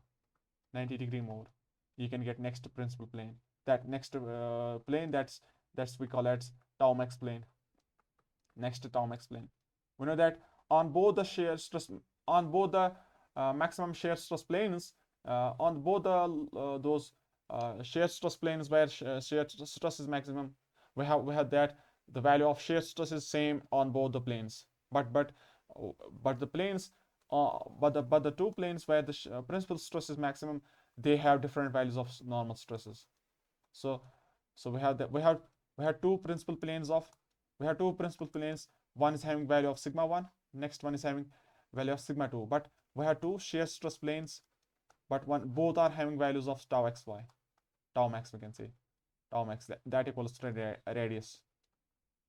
You can get next principal plane. That next plane that's we call as tau max plane. Next to tau max plane. We know that on both the shear stress, on both the maximum shear stress planes, on both the those shear stress planes where shear stress is maximum, we have that the value of shear stress is same on both the planes. But the planes, but the two planes where the principal stress is maximum, they have different values of normal stresses. So we have two principal planes. One is having value of sigma 1, next one is having value of sigma 2. But we have two shear stress planes, but both are having values of tau xy, tau max, we can say, tau max that equals to radius.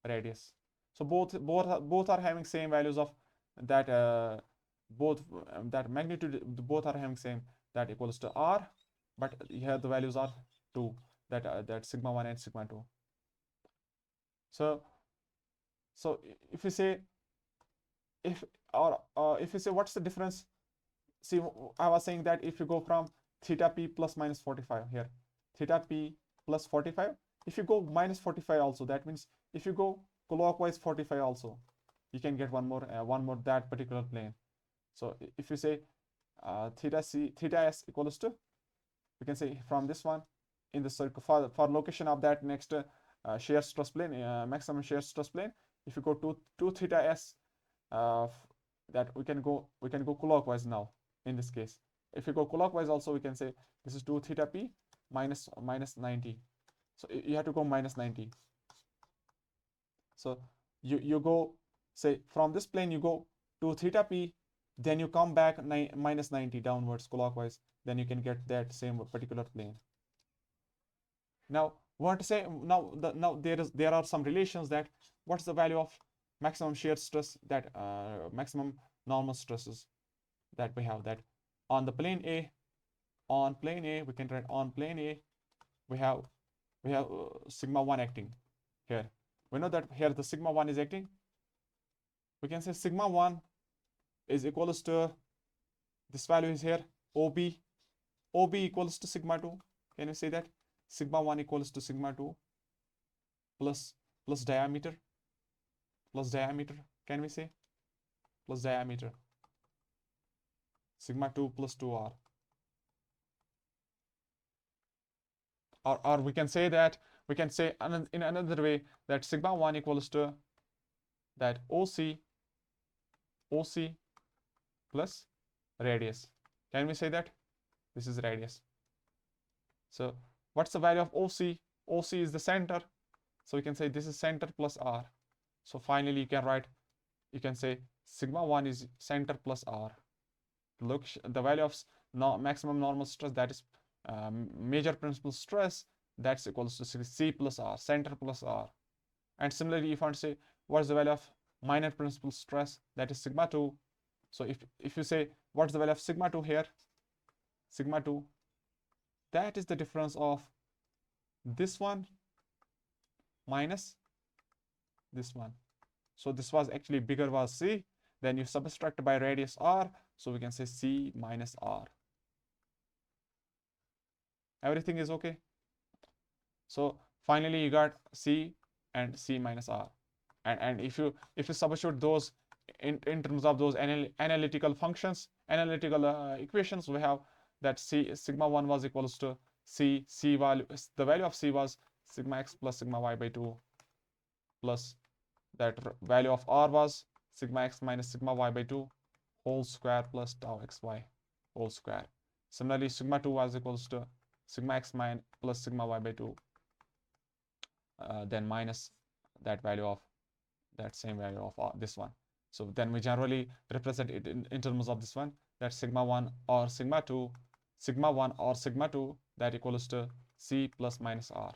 radius. So both are having same values of that both that magnitude, both are having same, that equals to r, but here the values are 2, that sigma 1 and sigma 2. So if you say, if if you say what's the difference, see, I was saying that if you go from theta p plus minus 45 here, theta p plus 45, if you go minus 45 also, that means if you go clockwise 45 also, you can get one more that particular plane. So if you say theta s equals to, we can say from this one in the circle, for location of that next shear stress plane, maximum shear stress plane, if you go to 2 theta s, that we can go clockwise now. In this case, if you go clockwise also, we can say this is 2 theta p minus 90. So you have to go minus 90. So you go, say from this plane you go to theta p, then you come back minus 90 downwards clockwise, then you can get that same particular plane. Now we want to say, now there are some relations, that what's the value of maximum shear stress, that maximum normal stresses that we have, that on the plane A, we can write on plane A, we have sigma 1 acting here. We know that here the sigma 1 is acting. We can say sigma 1 is equals to, this value is here, OB equals to sigma 2. Can you say that sigma 1 equals to sigma 2 plus diameter, can we say plus diameter, sigma 2 plus 2r, or we can say that, we can say in another way, that sigma 1 equals to that OC plus radius. Can we say that this is radius? So what's the value of OC? OC is the center, so we can say this is center plus r. So finally you can say sigma 1 is center plus r. Look, the value of maximum normal stress, that is major principal stress, that's equals to C plus r, center plus r. And similarly, if I want to say what's the value of minor principal stress, that is sigma 2. So if you say what's the value of sigma 2 here, sigma 2, that is the difference of this one minus this one. So this was actually bigger, was C, then you subtract by radius r, so we can say C minus r. Everything is okay. So finally you got C and C minus r, and if you substitute those in terms of those analytical functions, analytical equations, we have that sigma 1 was equals to C value, the value of C was sigma x plus sigma y by 2, plus that value of r was sigma x minus sigma y by 2 whole square plus tau xy whole square. Similarly, sigma 2 was equals to sigma x minus plus sigma y by 2, then minus that value of that same value of this one. So then we generally represent it in terms of this one, that sigma 1 or sigma 2, that equals to C plus minus r,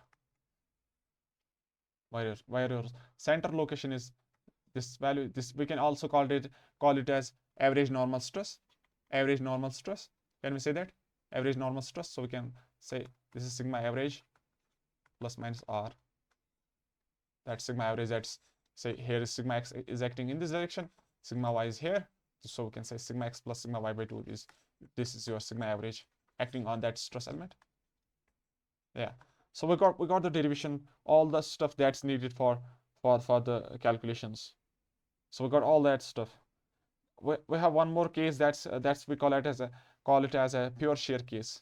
where your center location is this value. This we can also call it as average normal stress. Can we say that average normal stress? So we can say this is sigma average plus minus r. That sigma average, that's, say here is sigma x is acting in this direction, sigma y is here, so we can say sigma x plus sigma y by 2 is, this is your sigma average acting on that stress element. Yeah, so we got the derivation, all the stuff that's needed for the calculations. So we got all that stuff. We have one more case, that's we call it as a pure shear case.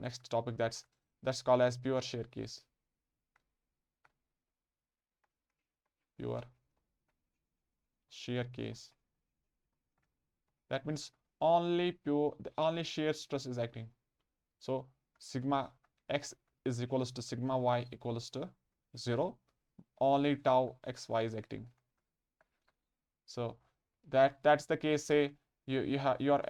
Next topic, that's called as pure shear case. Pure shear case. That means only shear stress is acting. So sigma x is equals to sigma y equals to 0. Only tau xy is acting. So that's the case. Say you have your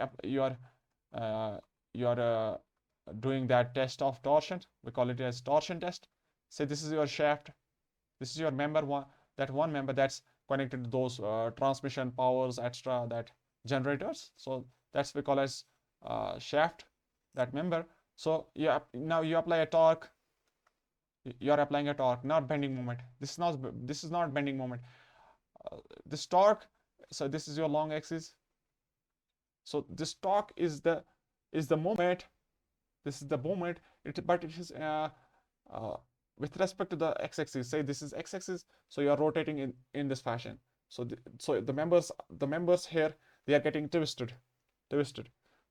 doing that test of torsion. We call it as torsion test. Say this is your shaft, this is your member, one member that's connected to those transmission powers, extra, that generators. So that's we call as shaft, that member. So now you apply a torque. You are applying a torque, not bending moment. This is not bending moment. This torque. So this is your long axis. So this torque is the moment. This is the moment. But it is with respect to the x-axis. Say this is x-axis. So you are rotating in this fashion. So the members here, they are getting twisted.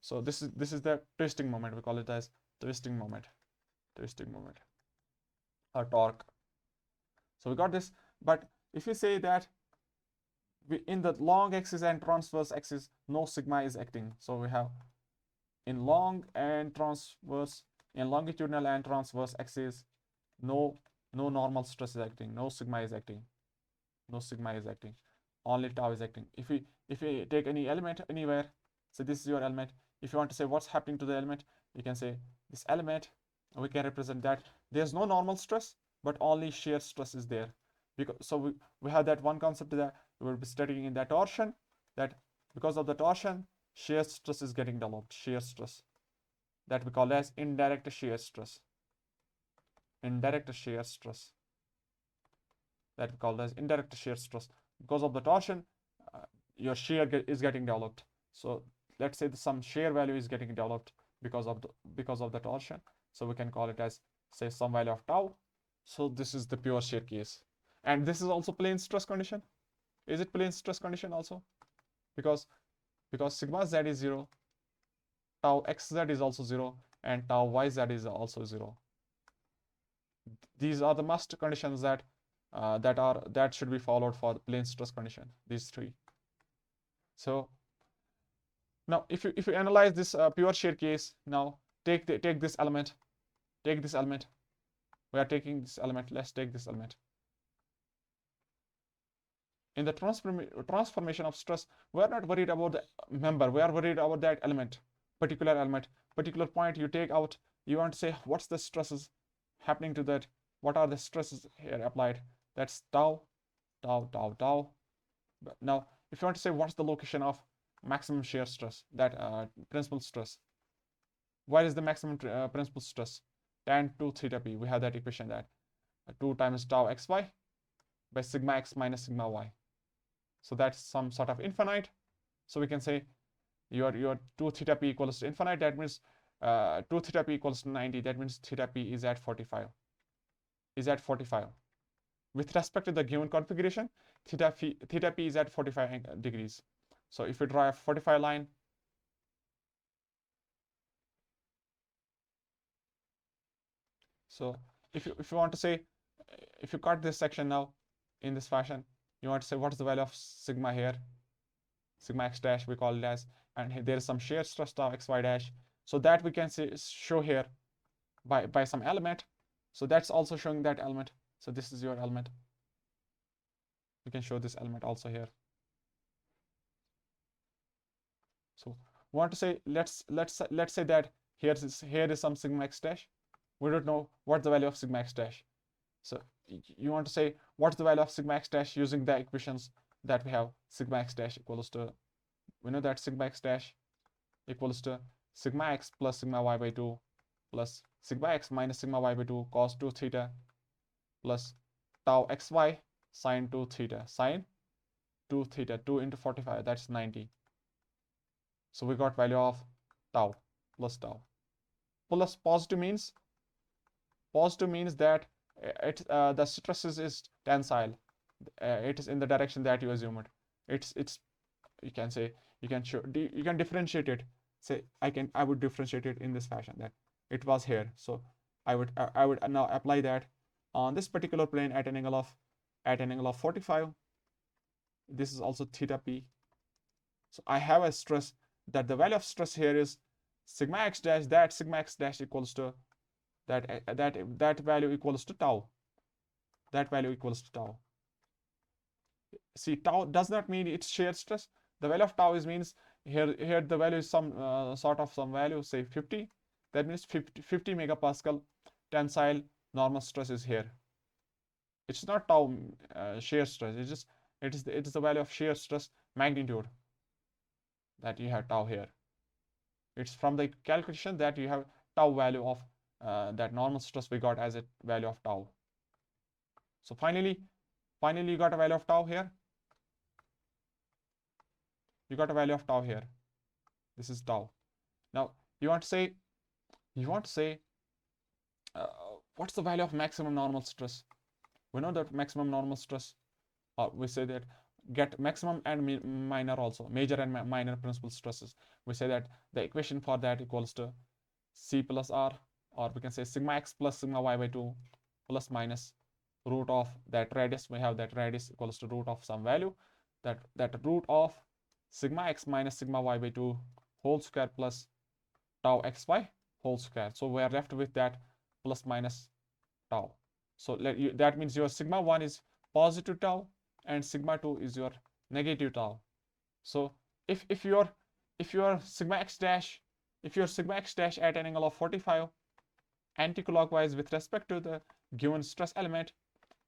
So this is the twisting moment. We call it as twisting moment. Or torque. So we got this. But if you say that in the long axis and transverse axis, no sigma is acting. So we have in long and transverse, in longitudinal and transverse axis, no normal stress is acting, no sigma is acting, only tau is acting. If we take any element anywhere, so this is your element. If you want to say what's happening to the element, you can say this element, we can represent that there's no normal stress, but only shear stress is there. Because so we have that one concept that we will be studying in that torsion, that because of the torsion, shear stress is getting developed. Shear stress, that we call as indirect shear stress. That we call as indirect shear stress. Because of the torsion, your shear is getting developed. So let's say some shear value is getting developed because of the torsion. So we can call it as, say, some value of tau. So this is the pure shear case. And this is also plane stress condition. Is it plane stress condition also? Because sigma z is 0, tau xz is also 0, and tau yz is also 0. These are the must conditions that should be followed for the plane stress condition. These three. So now if you analyze this pure shear case, now take this element. We are taking this element. Let's take this element. In the transformation of stress, we are not worried about the member. We are worried about that element, particular point you take out. You want to say what's the stresses happening to that? What are the stresses here applied? That's tau. But now, if you want to say what's the location of maximum shear stress, that principal stress, where is the maximum principal stress? Tan 2 theta p. We have that equation, that 2 times tau xy by sigma x minus sigma y. So that's some sort of infinite. So we can say your 2 theta p equals to infinite. That means 2 theta p equals to 90. That means theta p is at 45. With respect to the given configuration, theta p is at 45 degrees. So if we draw a 45 line, so if you want to say, if you cut this section now in this fashion, you want to say what is the value of sigma here? Sigma x dash we call it as, and there is some shear stress tau xy dash. So that we can show here by some element. So that's also showing that element. So this is your element. We can show this element also here. So we want to say let's say that here is some sigma x dash. We don't know what's the value of sigma x dash. So you want to say what's the value of sigma x dash using the equations that we have. Sigma x dash equals to, we know that sigma x dash equals to sigma x plus sigma y by 2 plus sigma x minus sigma y by 2 cos 2 theta plus tau xy sine 2 theta. 2 into 45, that's 90. So we got value of tau plus tau. Plus positive means that the stresses is tensile. It is in the direction that you assumed. It's you can say, you can differentiate it. Say I would differentiate it in this fashion, that it was here. So I would now apply that on this particular plane at an angle of 45. This is also theta p. So I have a stress, that the value of stress here is sigma x dash. That sigma x dash equals to that value equals to tau. That value equals to tau. See, tau does not mean it's shear stress. The value of tau means here the value is some sort of some value, say 50, That means 50 megapascal tensile normal stress is here. It's not tau shear stress. It is the value of shear stress magnitude that you have tau here. It's from the calculation that you have tau value of that normal stress we got as a value of tau. So finally you got a value of tau here. You got a value of tau here. This is tau. Now you want to say what's the value of maximum normal stress? We know that maximum normal stress, or we say that get maximum and minor also, major and minor principal stresses. We say that the equation for that equals to C plus R, or we can say sigma x plus sigma y by 2 plus minus root of that radius. We have that radius equals to root of some value, that root of sigma x minus sigma y by 2 whole square plus tau xy whole square. So we are left with that plus minus tau. So that means your sigma 1 is positive tau and sigma 2 is your negative tau. So if your sigma x dash at an angle of 45 anti-clockwise with respect to the given stress element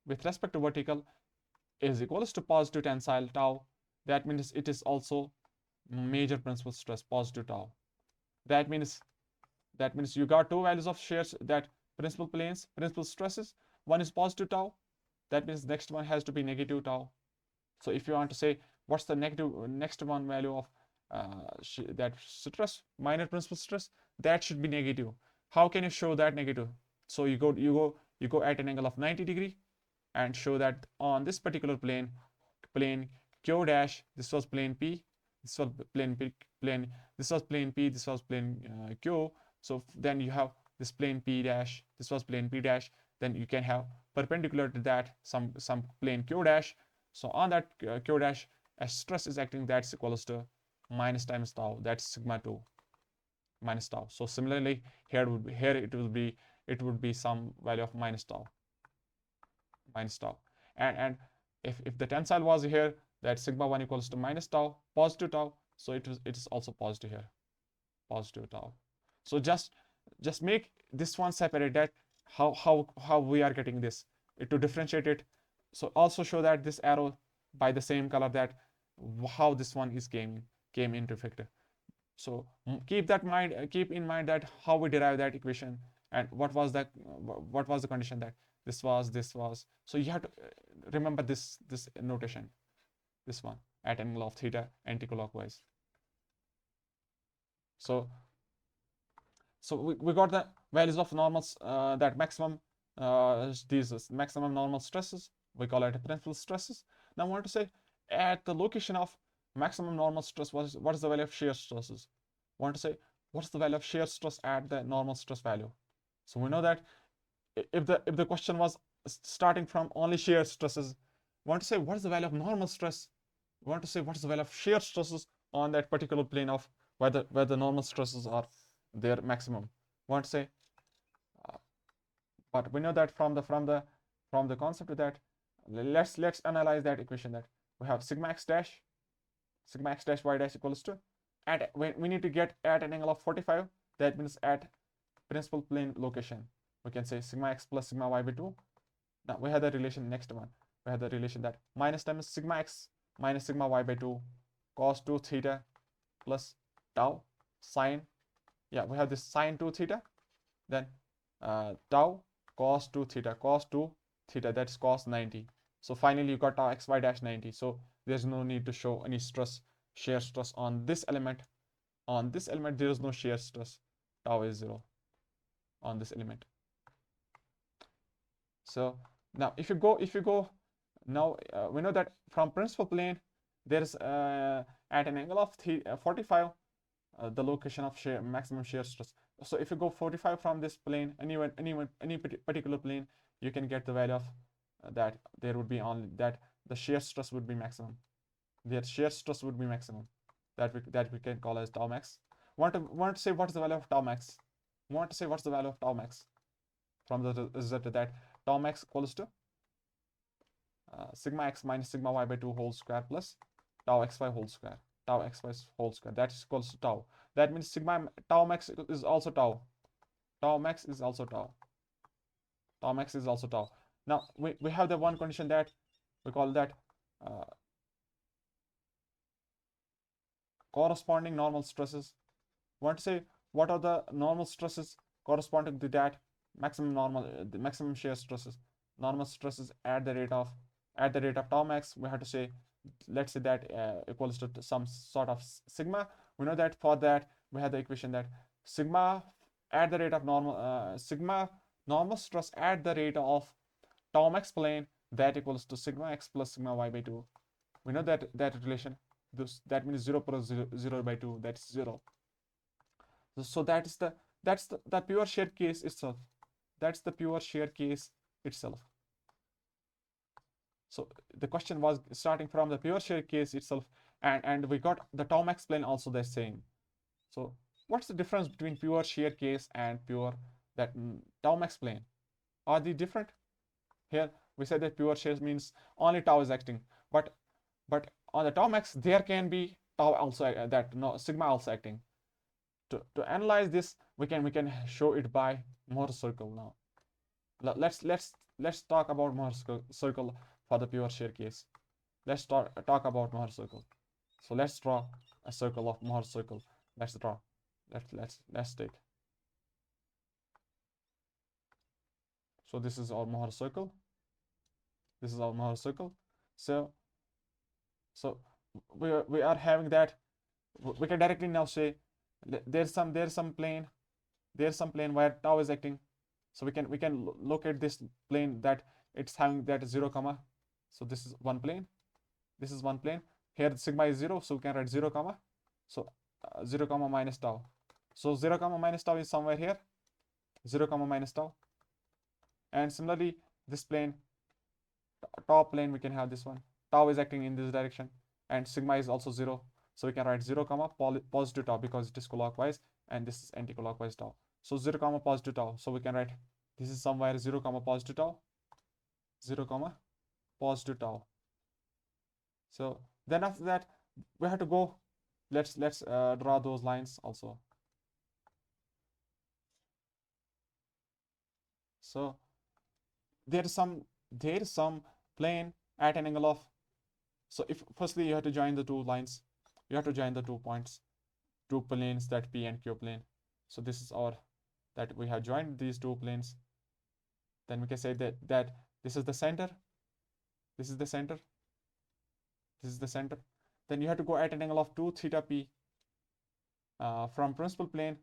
with respect to vertical is equals to positive tensile tau, that means it is also major principal stress, positive tau. That means you got two values of shears, that principal planes, principal stresses. One is positive tau, that means next one has to be negative tau. So if you want to say what's the next one value of that stress, minor principal stress, that should be negative. How can you show that negative? So you go at an angle of 90 degree and show that on this particular plane Q dash, this was plane P, this was plane P, this was plane Q. So then you have this plane P dash, this was plane P dash. Then you can have perpendicular to that some plane Q dash. So on that Q dash, as stress is acting, that's equals to minus times tau, that's sigma 2 minus tau. So similarly here it would be some value of minus tau. And if the tensile was here, that sigma 1 equals to minus tau, positive tau, so it is also positive here, positive tau. So just make this one separate, that how we are getting this, to differentiate it. So also show that this arrow by the same color, that how this one is came into effect. So keep in mind that how we derive that equation, and what was the condition that this was. So you have to remember this notation, this one, at angle of theta anti-clockwise. So we got the values of normals, that maximum these maximum normal stresses, we call it principal stresses. Now I want to say at the location of maximum normal stress, what is the value of shear stresses? I want to say what's the value of shear stress at the normal stress value. So we know that if the question was starting from only shear stresses, we want to say what is the value of normal stress. We want to say what is the value of shear stresses on that particular plane of where the normal stresses are their maximum. We want to say, but we know that from the concept of that, let's analyze that equation, that we have sigma x dash y dash equals to, and we need to get at an angle of 45, that means at principal plane location, we can say sigma x plus sigma y by 2. Now we have the relation, next one, we have the relation that minus times sigma x minus sigma y by 2 cos 2 theta plus tau sine, we have this sine 2 theta, then tau cos 2 theta, that's cos 90. So finally you got tau xy dash 90. So there's no need to show any shear stress on this element. On this element there is no shear stress, tau is 0 on this element. So now if you go now, we know that from principal plane there is at an angle of 45 the location of maximum shear stress. So if you go 45 from this plane, any particular plane, you can get the value of that there would be only that the shear stress would be maximum. Their shear stress would be maximum, that we can call as tau max. Want to say what's the value of tau max? Want to say what's the value of tau max? From the result that tau max equals to sigma x minus sigma y by 2 whole square plus tau xy whole square. Tau xy whole square, that is equals to tau. That means tau max is also tau. Tau max is also tau. Tau max is also tau. Now we have the one condition that we call that uh, corresponding normal stresses. We want to say what are the normal stresses corresponding to that maximum normal, the maximum shear stresses, normal stresses at the rate of tau max. We have to say, let's say that equals to some sort of sigma. We know that for that we have the equation that sigma at the rate of sigma normal stress at the rate of tau max plane, that equals to sigma x plus sigma y by 2. We know that relation. That means 0 plus 0 by 2, that's 0. So that's the pure shear case itself. That's the pure shear case itself. So the question was starting from the pure shear case itself, and we got the tau max plane also the same. So what's the difference between pure shear case and pure tau max plane? Are they different? Here we said that pure shear means only tau is acting, but on the tau max there can be tau also, sigma also acting. To analyze this, we can show it by Mohrs circle. Now let's talk about Mohrs circle for the pure shear case. Let's talk about Mohrs circle. So let's draw a circle of Mohrs circle. Let's draw. Let's take. So this is our Mohrs circle. This is our Mohrs circle. So we are having that. We can directly now say there's some plane where tau is acting. So we can look at this plane that it's having that 0 comma. So this is one plane. This is one plane. Here sigma is 0, so we can write 0 comma. So 0 comma minus tau. So 0 comma minus tau is somewhere here. 0 comma minus tau. And similarly, this plane, top plane, we can have this one. Tau is acting in this direction, and sigma is also 0. So we can write 0 comma positive tau because it is clockwise, and this is anti-clockwise tau. So 0 comma positive tau. So we can write this is somewhere 0 comma positive tau. 0 comma positive tau. So then after that we have to go. Let's draw those lines also. So there is some plane at an angle of. So if firstly you have to join the two lines, you have to join the 2 points, 2 planes, that P and Q plane. So this is our that we have joined these 2 planes. Then we can say that this is the center. This is the center. This is the center. Then you have to go at an angle of 2 theta p from principal plane.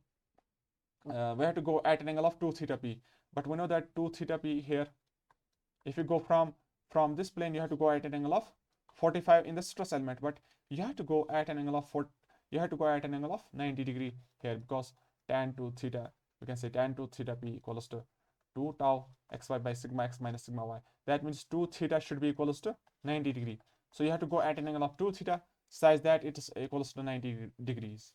We have to go at an angle of 2 theta p. But we know that 2 theta p here, if you go from this plane, you have to go at an angle of 45 in the stress element. But you have to go at an angle of 90 degree here, because tan 2 theta, we can say tan 2 theta p equals to 2 tau xy by sigma x minus sigma y. That means 2 theta should be equals to 90 degree. So you have to go at an angle of 2 theta such that it is equals to 90 degrees.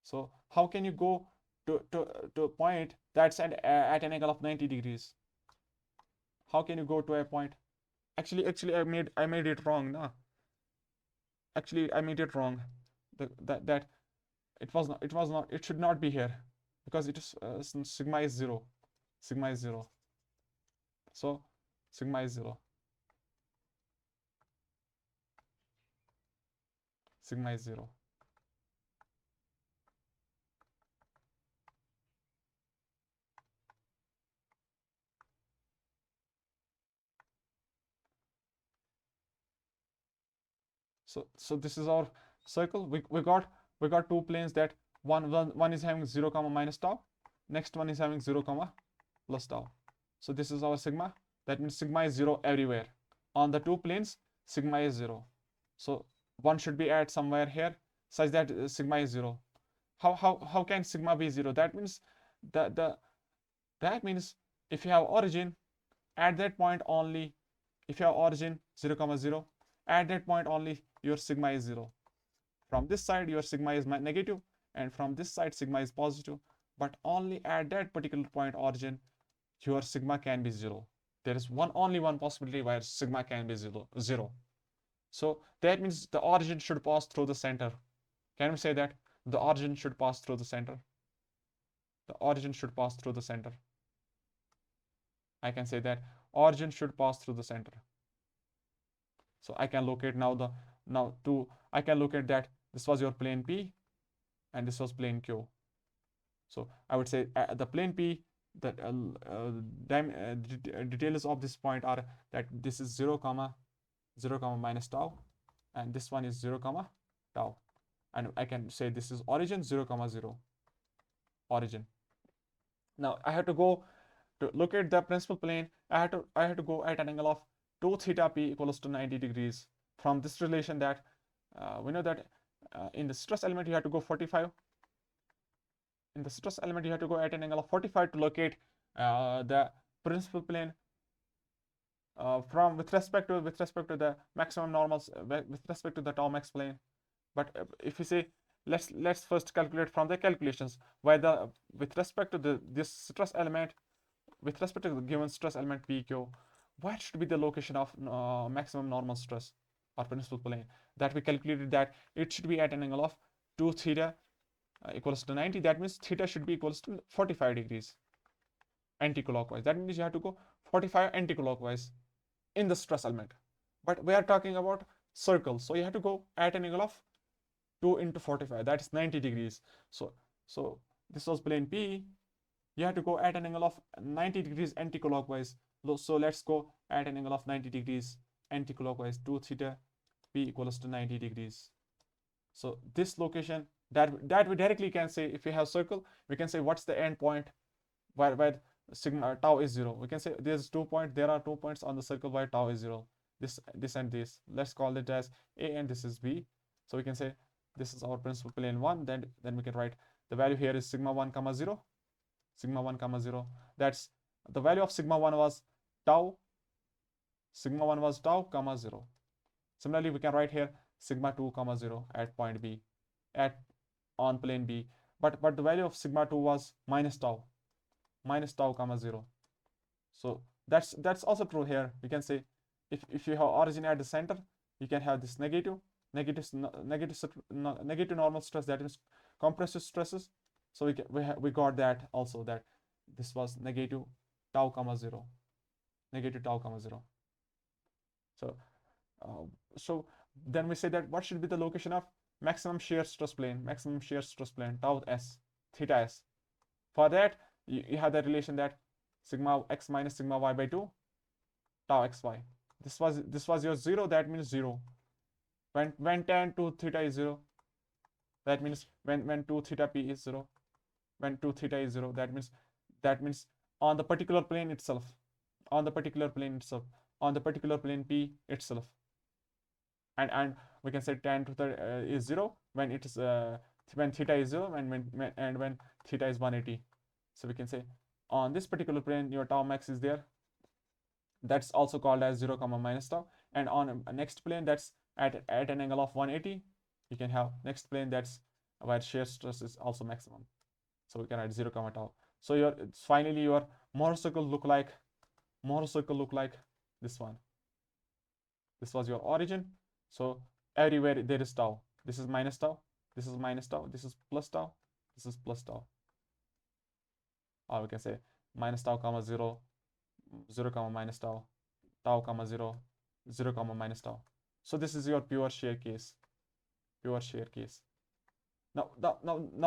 So how can you go to a point that's at an angle of 90 degrees? How can you go to a point? Actually I made it wrong. No. Actually I made it wrong. That it should not be here, because it is sigma is 0. Sigma is 0. So sigma is 0. Sigma is 0. So this is our circle. We got 2 planes that one is having 0 comma minus tau, next one is having 0 comma plus tau. So this is our sigma. That means sigma is 0 everywhere. On the 2 planes, sigma is 0. So one should be at somewhere here such that sigma is 0. How can sigma be 0? That means that means if you have origin at that point only, if you have origin 0 comma 0, at that point only your sigma is 0. From this side your sigma is negative, and from this side sigma is positive, but only at that particular point origin your sigma can be 0. There is only one possibility where sigma can be 0. So that means the origin should pass through the center. Can we say that the origin should pass through the center? the origin should pass through the center. I can say that origin should pass through the center. So I can locate I can locate that this was your plane P and this was plane Q. So I would say the plane P, the details of this point are that this is 0 comma 0 comma minus tau, and this one is 0 comma tau, and I can say this is origin 0 comma 0 origin. Now I have to go to locate the principal plane. I have to go at an angle of 2 theta p equals to 90 degrees from this relation that we know that in the stress element you have to go 45. In the stress element you have to go at an angle of 45 to locate the principal plane from with respect to the maximum normals with respect to the tau max plane. But if you say let's first calculate from the calculations whether with respect to this stress element, with respect to the given stress element PQ, what should be the location of maximum normal stress or principal plane, that we calculated that it should be at an angle of 2 theta equals to 90. That means theta should be equals to 45 degrees anti-clockwise. That means you have to go 45 anti-clockwise in the stress element. But we are talking about circle, so you have to go at an angle of 2 into 45, that is 90 degrees. So this was plane P. You have to go at an angle of 90 degrees anti-clockwise. So let's go at an angle of 90 degrees anti-clockwise. 2 theta P equals to 90 degrees. So this location that we directly can say, if we have circle, we can say what's the end point where sigma tau is 0. We can say there are 2 points on the circle where tau is 0. This and this. Let's call it as A and this is B. So we can say this is our principal plane 1. Then we can write the value here is sigma 1 comma 0. Sigma 1 comma 0. That's the value of sigma 1 was tau. Sigma 1 was tau comma 0. Similarly, we can write here sigma 2 comma 0 at point B, on plane B. But the value of sigma 2 was minus tau comma 0. So that's also true here. We can say if you have origin at the center, you can have this negative normal stress, that is compressive stresses. So we got that also, that this was negative tau comma 0. So then we say that what should be the location of maximum shear stress plane tau s, theta s. For that you have the relation that sigma x minus sigma y by 2 tau xy. This was your 0. That means 0 when tan 2 theta is 0. That means when 2 theta p is 0. When 2 theta is 0, that means on the particular plane itself, on the particular plane P itself, and we can say tan 2 is 0 when it is when theta is 0 and when theta is 180. So we can say on this particular plane your tau max is there. That's also called as 0 comma minus tau. And on a next plane that's at an angle of 180, you can have next plane that's where shear stress is also maximum. So we can write 0 comma tau. So finally your Mohrs circle look like this one. This was your origin. So everywhere there is tau. This is minus tau. This is minus tau. This is plus tau. This is plus tau. Or we can say minus tau comma 0, 0 comma minus tau, tau comma 0, 0 comma minus tau. So this is your pure shear case. Now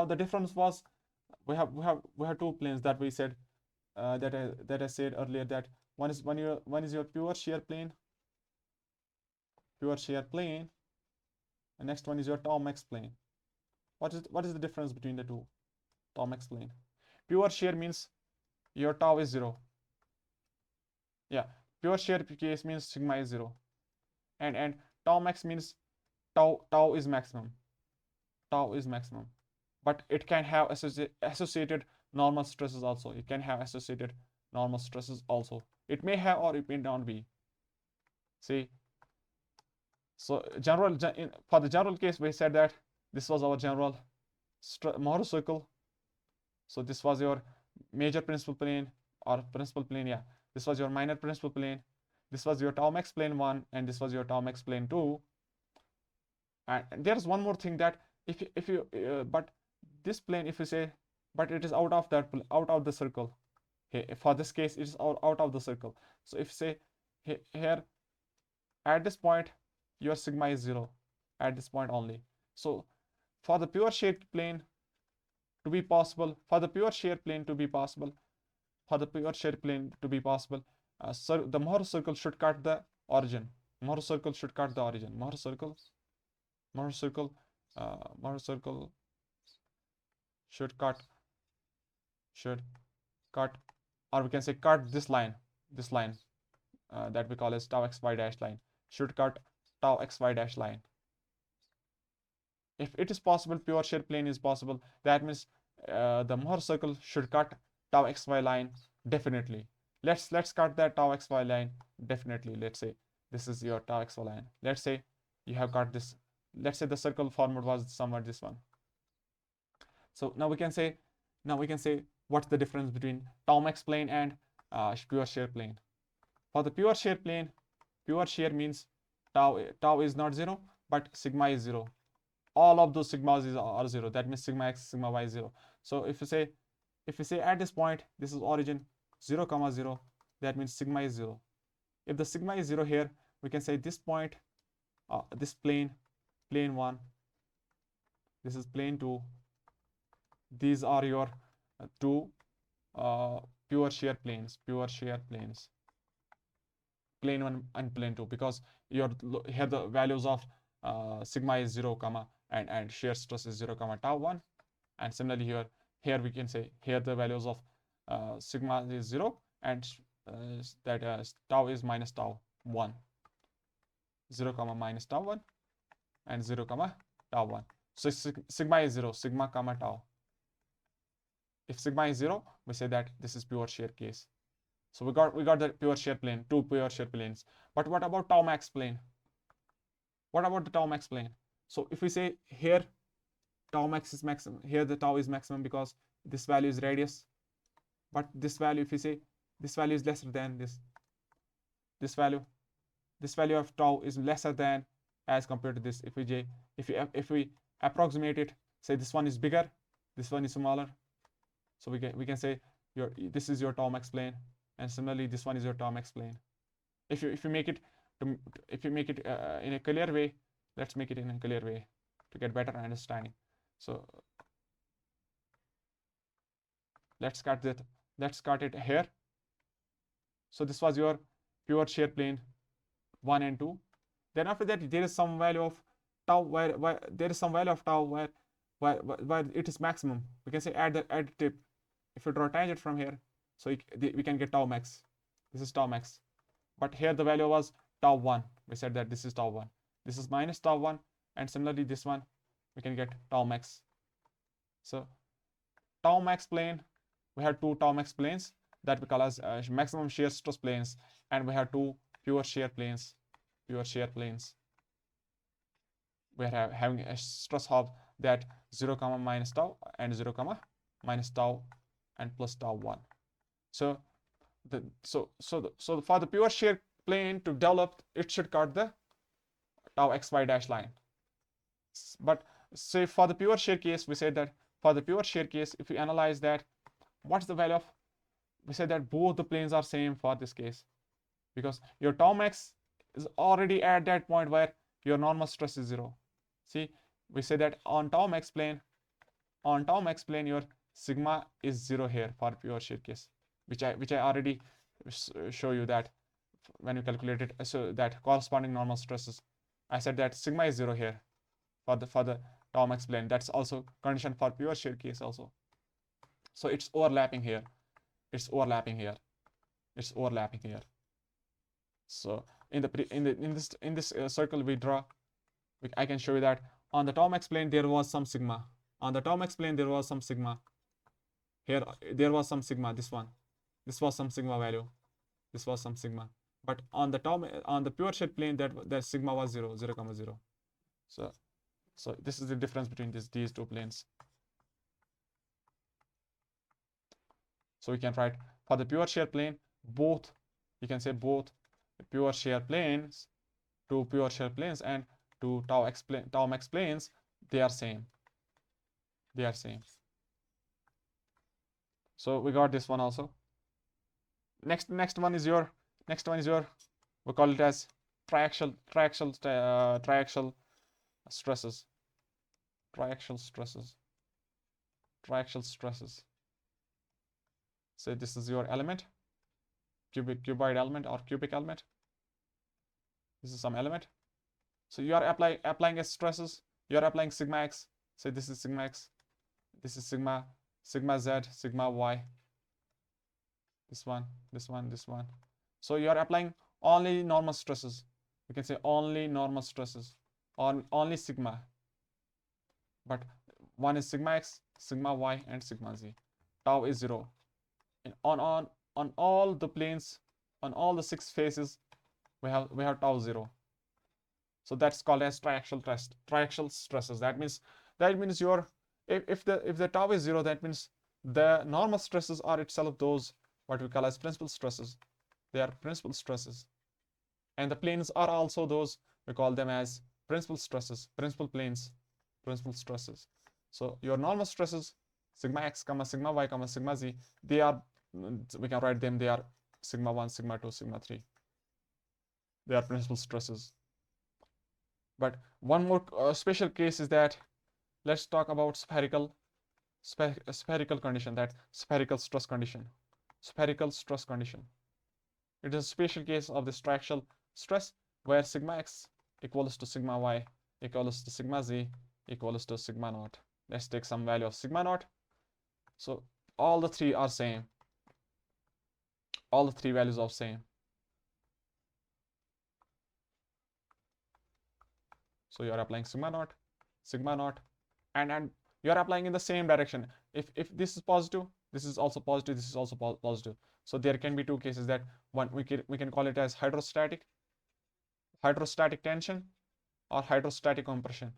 the difference was we have 2 planes that we said that I said earlier, that one is your pure shear plane, and next one is your tau max plane. What is the difference between the two? Tau max plane. Pure shear means your tau is 0. Yeah, pure shear case means sigma is 0, and tau max means tau is maximum. But it can have associated normal stresses also. It may have or it may not be. See, so for the general case, we said that this was our general Mohrs circle. So this was your major principal plane or principal plane. Yeah, this was your minor principal plane. This was your tau max plane 1, and this was your tau max plane 2. And there's one more thing, that if you but this plane, if you say but it is out of that, out of the circle. For this case, it is out of the circle. So if say here at this point your sigma is 0 at this point only. So for the pure shaped plane to be possible, for the pure shear plane to be possible, the Mohr circle should cut the origin. Mohr circle should cut the origin. Mohr circle should cut, or we can say cut this line, that we call as tau xy dash line, should cut tau xy dash line. If it is possible, pure shear plane is possible, that means the Mohr circle should cut tau xy line definitely. Let's cut that tau xy line definitely. Let's say this is your tau xy line. Let's say you have cut this. Let's say the circle format was somewhat this one. So now we can say what's the difference between tau max plane and pure shear plane. For the pure shear plane, pure shear means tau is not 0, but sigma is 0. All of those sigmas are 0. That means sigma x, sigma y is 0. So if you say at this point, this is origin 0, 0, that means sigma is 0. If the sigma is 0 here, we can say this point, this plane 1, this is plane 2. These are your two pure shear planes, plane 1 and plane 2, because here the values of sigma is 0, and shear stress is 0, tau 1. And similarly here we can say here the values of sigma is 0, and tau is minus tau 1, 0, minus tau 1, and 0, tau 1. So sigma is 0, sigma, tau. If sigma is 0, we say that this is pure shear case. So we got the pure shear plane, two pure shear planes. But what about tau max plane? What about the tau max plane? So if we say here tau max is maximum, here the tau is maximum because this value is radius. But this value, if we say this value is lesser than this value of tau is lesser than as compared to this. If we approximate it, say this one is bigger, this one is smaller. So we can say this is your tau max plane, and similarly this one is your tau max plane. If you make it in a clear way, let's make it in a clear way to get better understanding. So let's cut it here. So this was your pure shear plane 1 and 2. Then after that there is some value of tau where it is maximum. We can say at the tip, if you draw tangent from here, so we can get tau max. This is tau max. But here the value was tau 1. We said that this is tau 1. This is minus tau 1, and similarly this one we can get tau max. So tau max plane, we have two tau max planes that we call as maximum shear stress planes, and we have two pure shear planes. We are having a stress of that 0, minus tau, and 0, minus tau, and plus tau 1. So for the pure shear plane to develop, it should cut the tau xy dash line. But say for the pure shear case, we said that for the pure shear case, if we analyze that, what's the value of, we say that both the planes are same for this case, because your tau max is already at that point where your normal stress is 0. See, we say that on tau max plane, your sigma is 0 here for pure shear case, which I already show you that when you calculated, so that corresponding normal stresses, I said that sigma is 0 here for the tau max plane. That's also condition for pure shear case also. So it's overlapping here. So in this circle we draw, I can show you that on the tau max plane there was some sigma. Here there was some sigma. This was some sigma value. This was some sigma. But on the pure shear plane, that sigma was 0, 0, 0. So this is the difference between these two planes. So we can write for the pure shear plane, both, you can say both pure shear planes, two pure shear planes and two tau max planes, they are same. So we got this one also. Next one is your we call it as triaxial stresses. Triaxial stresses. So this is your element, cuboid element or cubic element. This is some element. So you are applying stresses. You are applying sigma x. Say this is sigma x. This is sigma z, sigma y. This one. So you are applying only normal stresses. You can say only normal stresses on only sigma. But one is sigma x, sigma y, and sigma z. Tau is 0. And on all the planes, on all the 6 faces, we have tau 0. So that's called as triaxial stresses. That means your if the tau is 0, that means the normal stresses are itself those what we call as principal stresses. They are principal stresses, and the planes are also those we call them as principal stresses, principal planes, principal stresses. So your normal stresses sigma x, sigma y, sigma z, they are, we can write them, they are sigma 1, sigma 2, sigma 3. They are principal stresses. But one more special case is that let's talk about spherical condition, that spherical stress condition. It is a special case of this triaxial stress where sigma x equals to sigma y equals to sigma z equals to sigma naught. Let's take some value of sigma naught. So all the three are same. All the three values are same. So you are applying sigma naught, and you are applying in the same direction. If this is positive, this is also positive, this is also positive. So there can be two cases, that one we can call it as hydrostatic tension or hydrostatic compression.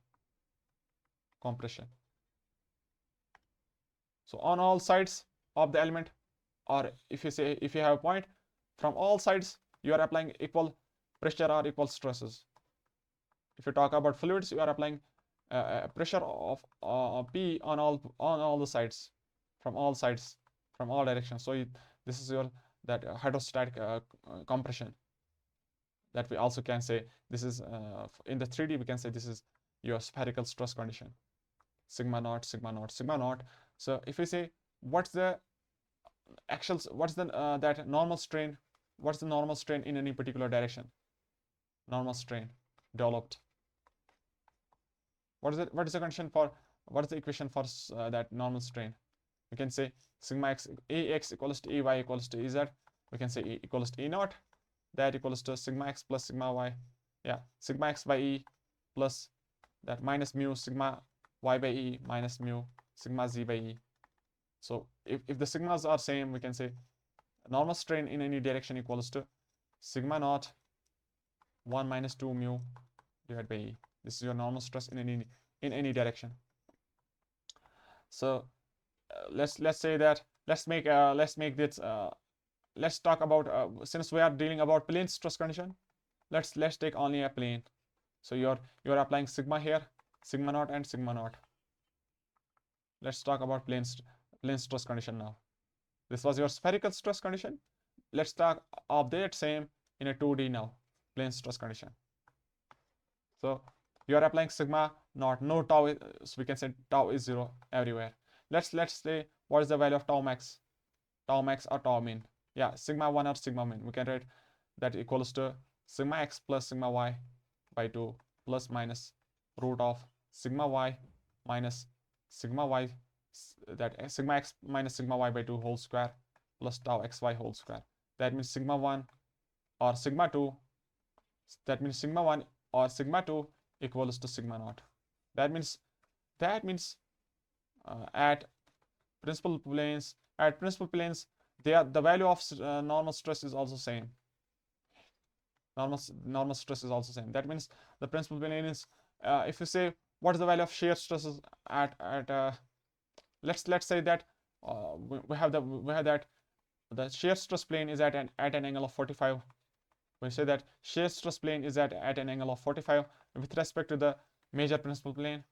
So on all sides of the element, or if you have a point, from all sides you are applying equal pressure or equal stresses. If you talk about fluids, you are applying pressure of P on all the sides, from all directions. So this is your hydrostatic compression. That we also can say this is in the 3D we can say this is your spherical stress condition. Sigma naught. So if we say what's the that normal strain, what's the normal strain in any particular direction? Normal strain developed. What is the condition for, what is the equation for that normal strain? We can say sigma x, ax equals to ay equals to ez. We can say e equals to e naught. That equals to sigma x plus sigma y. Yeah, sigma x by e plus that minus mu sigma y by e minus mu sigma z by e. So if the sigmas are same, we can say normal strain in any direction equals to sigma naught 1 minus 2 mu divided by e. This is your normal stress in any direction. So let's say that let's make this let's talk about since we are dealing about plane stress condition, let's take only a plane. So you're applying sigma here, sigma naught and sigma naught. Let's talk about plane stress condition now. This was your spherical stress condition. Let's talk of that same in a 2D now, plane stress condition. So you are applying sigma naught, no tau, so we can say tau is 0 everywhere. Let's say what is the value of tau max or tau min. Yeah, sigma 1 or sigma min. We can write that equals to sigma x plus sigma y by 2 plus minus root of sigma y minus sigma y, that sigma x minus sigma y by 2 whole square plus tau xy whole square. That means sigma 1 or sigma 2, that means sigma 1 or sigma 2 equals to sigma naught. That means at principal planes, the value of normal stress is also same. Normal stress is also same. That means the principal plane is if you say what is the value of shear stresses at let's say that we have that the shear stress plane is at an angle of 45. We say that shear stress plane is at an angle of 45 with respect to the major principal plane,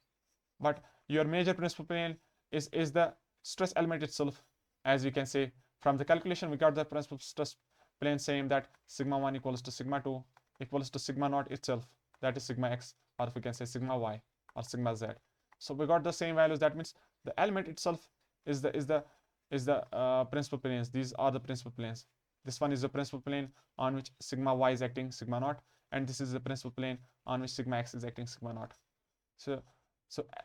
but your major principal plane is the stress element itself. as we can say from the calculation, we got the principal stress plane saying that sigma 1 equals to sigma 2 equals to sigma naught itself, that is sigma x, or if we can say sigma y or sigma z. So we got the same values. That means the element itself is the principal planes. These are the principal planes. This one is the principal plane on which sigma y is acting sigma naught, and this is the principal plane on which sigma x is acting sigma naught. So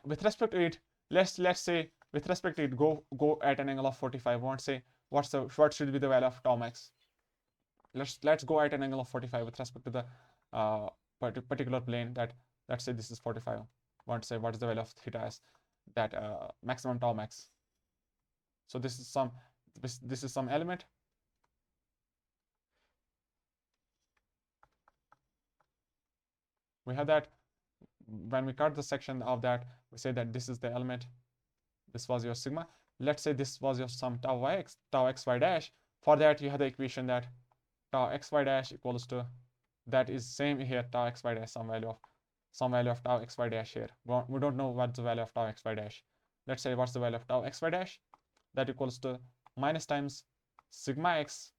with respect to it, let's say with respect to it, go at an angle of 45. We want to say what should be the value of tau max. Let's go at an angle of 45 with respect to the particular plane. That let's say this is 45. Want to say what is the value of theta as that maximum tau max. So this is some element. We have that when we cut the section of that, we say that this is the element. This was your sigma. Let's say this was your some tau xy dash. For that, you have the equation that tau xy dash equals to, that is same here, tau xy dash, some value of tau xy dash here. We don't know what's the value of tau xy dash. Let's say what's the value of tau xy dash. That equals to minus times sigma x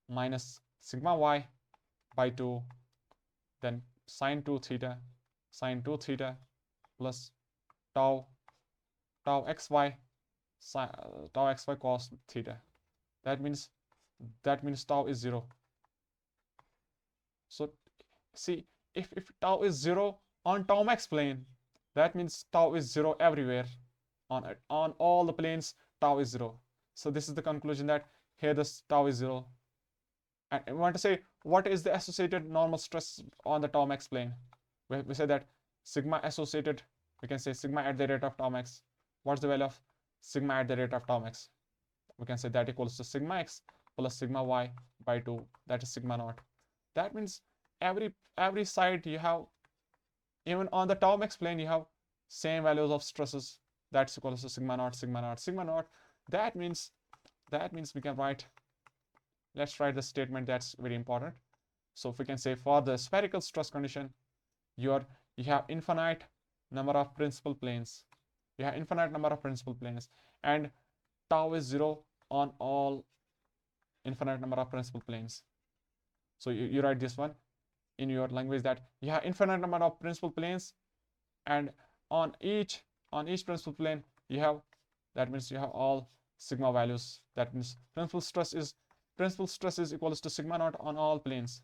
minus sigma y by 2, then sine 2 theta plus tau xy cos theta. That means tau is 0. So see, if tau is 0 on tau max plane, that means tau is 0 everywhere. On all the planes, tau is 0. So this is the conclusion, that here this tau is 0. And we want to say what is the associated normal stress on the tau max plane. We say that sigma associated, we can say sigma at the rate of tau max. What's the value of sigma at the rate of tau max? We can say that equals to sigma x plus sigma y by 2, that is sigma naught. That means every side you have, even on the tau max plane, you have same values of stresses. That's equals to sigma naught, sigma naught, sigma naught. That means we can write, let's write the statement that's very important. So if we can say for the spherical stress condition, you have infinite number of principal planes. You have infinite number of principal planes, and tau is 0 on all infinite number of principal planes. So you write this one in your language, that you have infinite number of principal planes, and on each principal plane you have, that means you have all sigma values. That means principal stress is equals to sigma naught on all planes.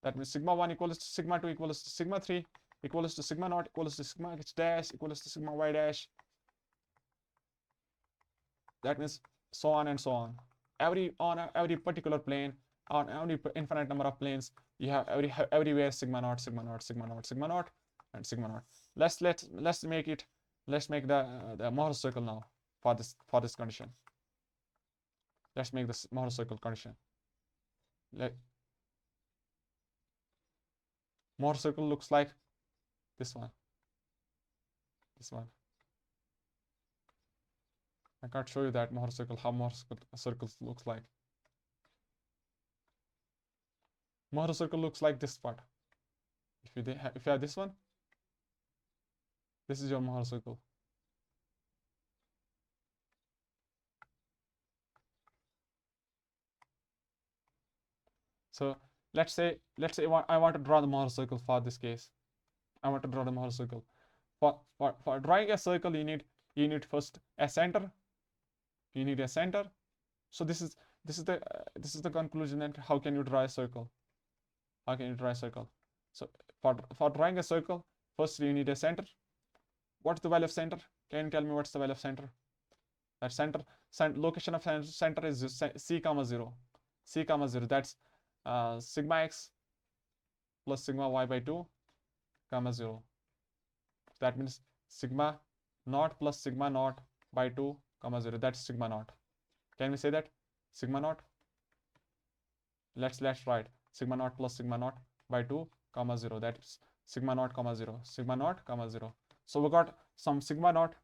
That means sigma 1 equals to sigma 2 equals to sigma 3 equals to sigma naught equals to sigma h dash equals to sigma y dash. That means so on and so on. On every particular plane, on every infinite number of planes, you have everywhere sigma naught, sigma naught, sigma naught, sigma naught, and sigma naught. Let's make the Mohrs circle now for this condition. Let's make this Mohrs circle condition. Mohrs circle looks like this one. I can't show you that Mohrs circle, how Mohrs circle looks like. Mohrs circle looks like this part. If you have this one, this is your Mohrs circle. So let's say I want to draw the Mohrs circle for this case. I want to draw the Mohrs circle. For drawing a circle, you need first a center. You need a center. So this is the conclusion. And how can you draw a circle? How can you draw a circle? So for drawing a circle, first you need a center. What's the value of center? Can you tell me what's the value of center? That location of center is c comma 0. C comma 0. That's sigma x plus sigma y by 2 comma 0. That means sigma naught plus sigma naught by 2 comma 0. That's sigma naught. Can we say that? Sigma naught. Let's write sigma naught plus sigma naught by 2 comma 0. That's sigma naught comma 0. Sigma naught comma 0. So we got some sigma naught.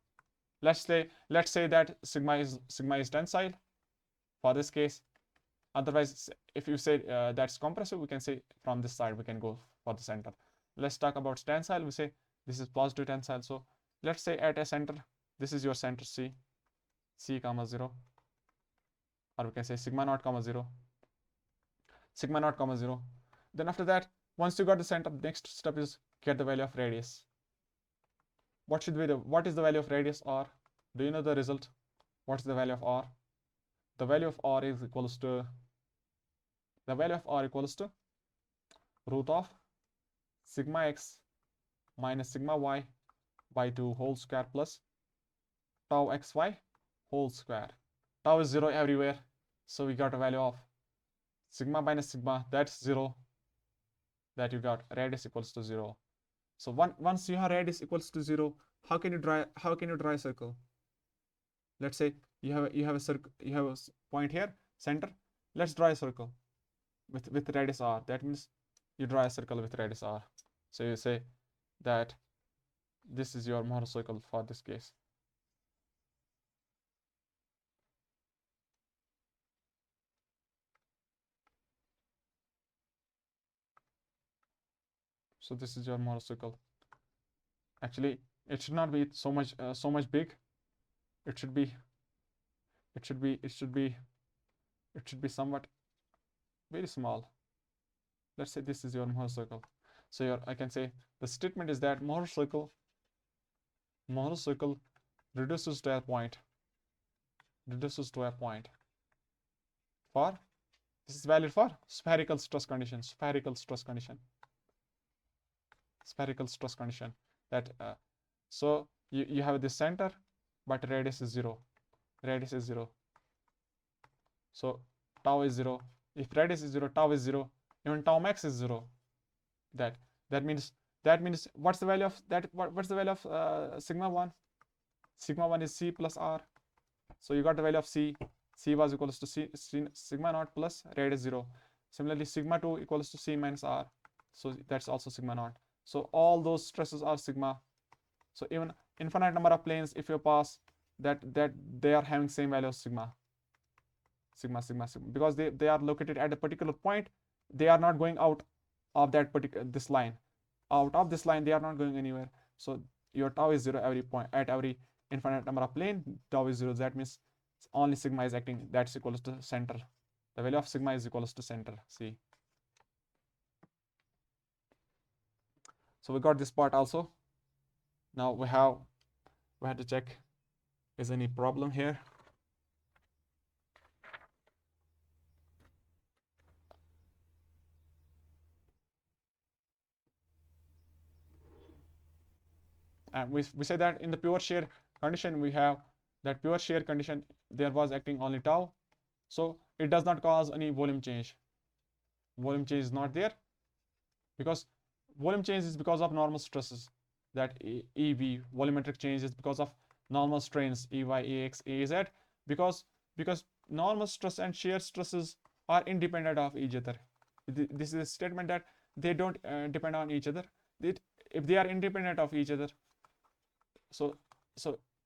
Let's say that sigma is tensile for this case. Otherwise, if you say that's compressive, we can say from this side we can go for the center. Let's talk about tensile. We say this is positive tensile. So let's say at a center, this is your center C. c comma 0, or we can say sigma naught comma 0, sigma naught comma 0. Then after that, once you got the center, next step is get the value of radius. What is the value of radius r? Do you know the result? What's the value of r? The value of r is equals to root of sigma x minus sigma y by 2 whole square plus tau xy whole square. Tau is 0 everywhere, so we got a value of sigma minus sigma, that's 0, that you got radius equals to 0. So once you have radius equals to 0, how can you draw a circle? Let's say you have a circle, you have a point here, center. Let's draw a circle with radius r. That means you draw a circle with radius r. So you say that this is your Mohrs circle for this case. So this is your Mohrs circle. Actually, it should not be so much big. It should be somewhat very small. Let's say this is your Mohrs circle. So I can say the statement is that Mohrs circle reduces to a point. For this is valid for spherical stress condition. That so you have this center, but radius is 0. So tau is 0. If radius is 0, tau is 0. Even tau max is 0. That means what's the value of that? What's the value of sigma 1? Sigma 1 is c plus r. So you got the value of c. C was equals to c sigma naught plus radius 0. Similarly, sigma 2 equals to c minus r. So that's also sigma naught. So all those stresses are sigma. So even infinite number of planes, if you pass, that they are having same value of sigma, because they are located at a particular point. They are not going out of that this line. Out of this line, they are not going anywhere. So your tau is 0 every point, at every infinite number of plane. Tau is 0. That means only sigma is acting. That's equals to center. The value of sigma is equals to center. See. So we got this part also. Now we have to check, is any problem here? And we say that in the pure shear condition, we have that pure shear condition, there was acting only tau. So it does not cause any volume change. Volume change is not there, because volume change is because of normal stresses. That EV, volumetric change, is because of normal strains, EY, AX, AZ, because normal stress and shear stresses are independent of each other. This is a statement that they don't depend on each other. If they are independent of each other, so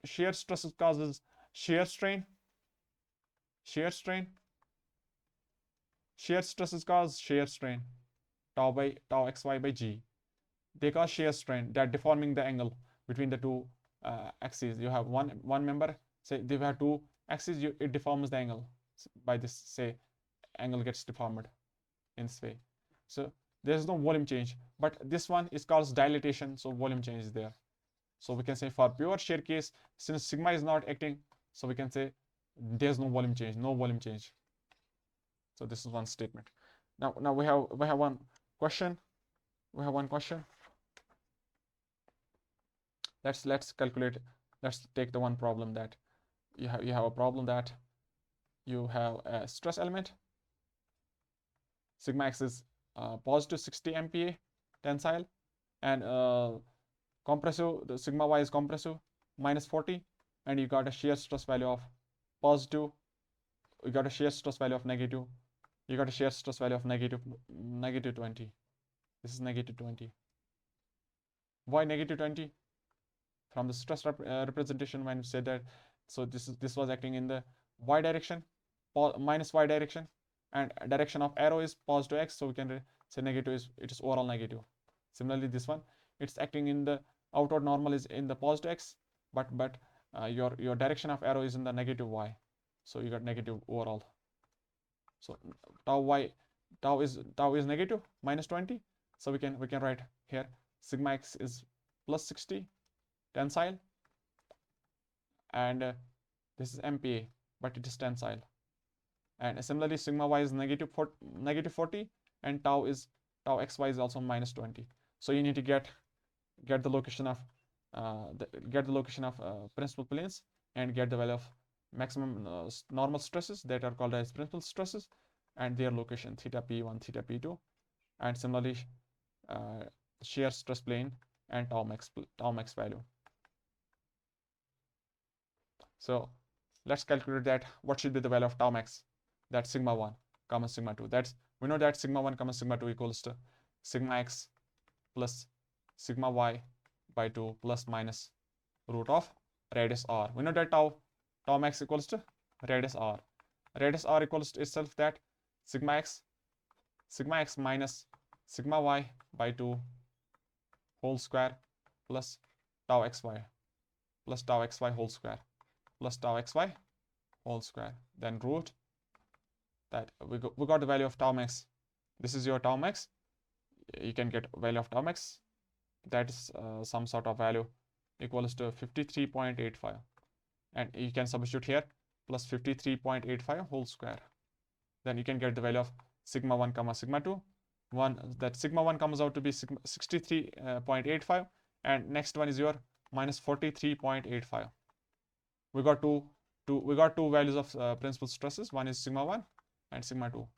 shear stresses causes shear strain. Shear stresses cause shear strain, tau xy by g. They cause shear strain, that deforming the angle between the two axes. You have one member, say they have two axes, it deforms the angle by this, say angle gets deformed in this way. So there is no volume change, but this one is called dilatation, so volume change is there. So we can say for pure shear case, since sigma is not acting, so we can say there's no volume change. So this is one statement. Now we have one question. Let's calculate. Let's take the one problem that you have a problem that you have a stress element. Sigma x is positive 60 MPa tensile, and compressive, the sigma y is compressive minus 40, and you got a shear stress value of positive. You got a shear stress value of negative. You got a shear stress value of negative 20. This is negative 20. Why negative 20? From the stress representation, when you say that, so this was acting in the y direction, minus y direction, and direction of arrow is positive x, so we can say negative it is overall negative. Similarly, this one, it's acting in the outward normal is in the positive x, but your direction of arrow is in the negative y, so you got negative overall. So tau is negative -20, so we can write here sigma x is plus 60 tensile, and this is MPa, but it is tensile. And similarly sigma y is negative 40, and tau xy is also -20. So you need to get the location of principal planes, and get the value of maximum normal stresses that are called as principal stresses, and their location theta p1, theta p2, and similarly shear stress plane and tau max value. So let's calculate that what should be the value of tau max. That's sigma 1 comma sigma 2. That's, we know that sigma 1 comma sigma 2 equals to sigma x plus sigma y by 2 plus minus root of radius r. We know that tau max equals to radius r. Radius r equals to itself that sigma x minus sigma y by 2 whole square plus tau xy whole square plus tau xy whole square. Then root that we got the value of tau max. This is your tau max. You can get value of tau max. That is some sort of value equals to 53.85, and you can substitute here plus 53.85 whole square. Then you can get the value of sigma 1 comma sigma 2. That sigma 1 comes out to be 63.85, and next one is your minus 43.85. We got two values of principal stresses. One is sigma 1 and sigma 2.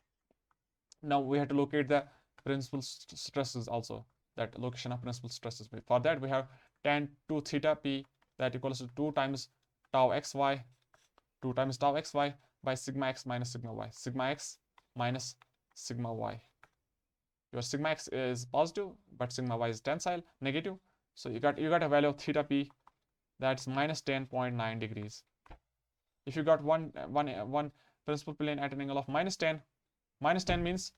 Now we have to locate the principal stresses also, that location of principal stresses. For that we have tan 2 theta p, that equals to 2 times tau xy by sigma x minus sigma y. Sigma x minus sigma y. Your sigma x is positive, but sigma y is tensile negative. So you got a value of theta p, that's minus 10.9 degrees. If you got one principal plane at an angle of minus 10 means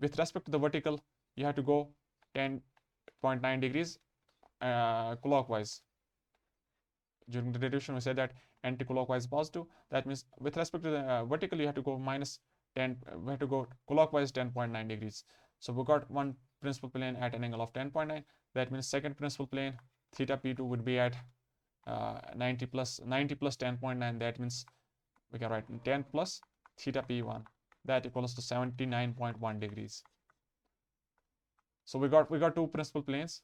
with respect to the vertical you have to go 10.9 degrees clockwise. During the derivation we said that anti-clockwise positive. That means with respect to the vertical you have to go minus 10, we have to go clockwise 10.9 degrees. So we got one principal plane at an angle of 10.9. That means second principal plane theta p2 would be at 90 plus 10.9. That means we can write 10 plus theta p1, that equals to 79.1 degrees. So we got two principal planes,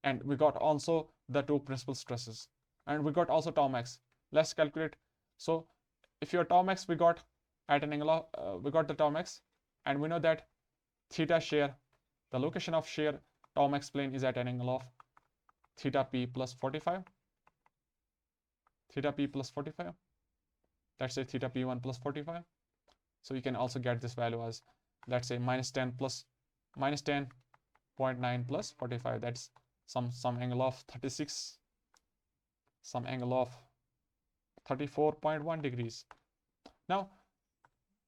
and we got also the two principal stresses, and we got also tau max. Let's calculate. So if your tau max we got at an angle of we got the tau max, and we know that theta shear, the location of shear tau max plane is at an angle of theta p plus 45. Let's say theta p1 plus 45. So you can also get this value as, let's say, minus 10.9 plus 45. That's some angle of 36, some angle of 34.1 degrees. Now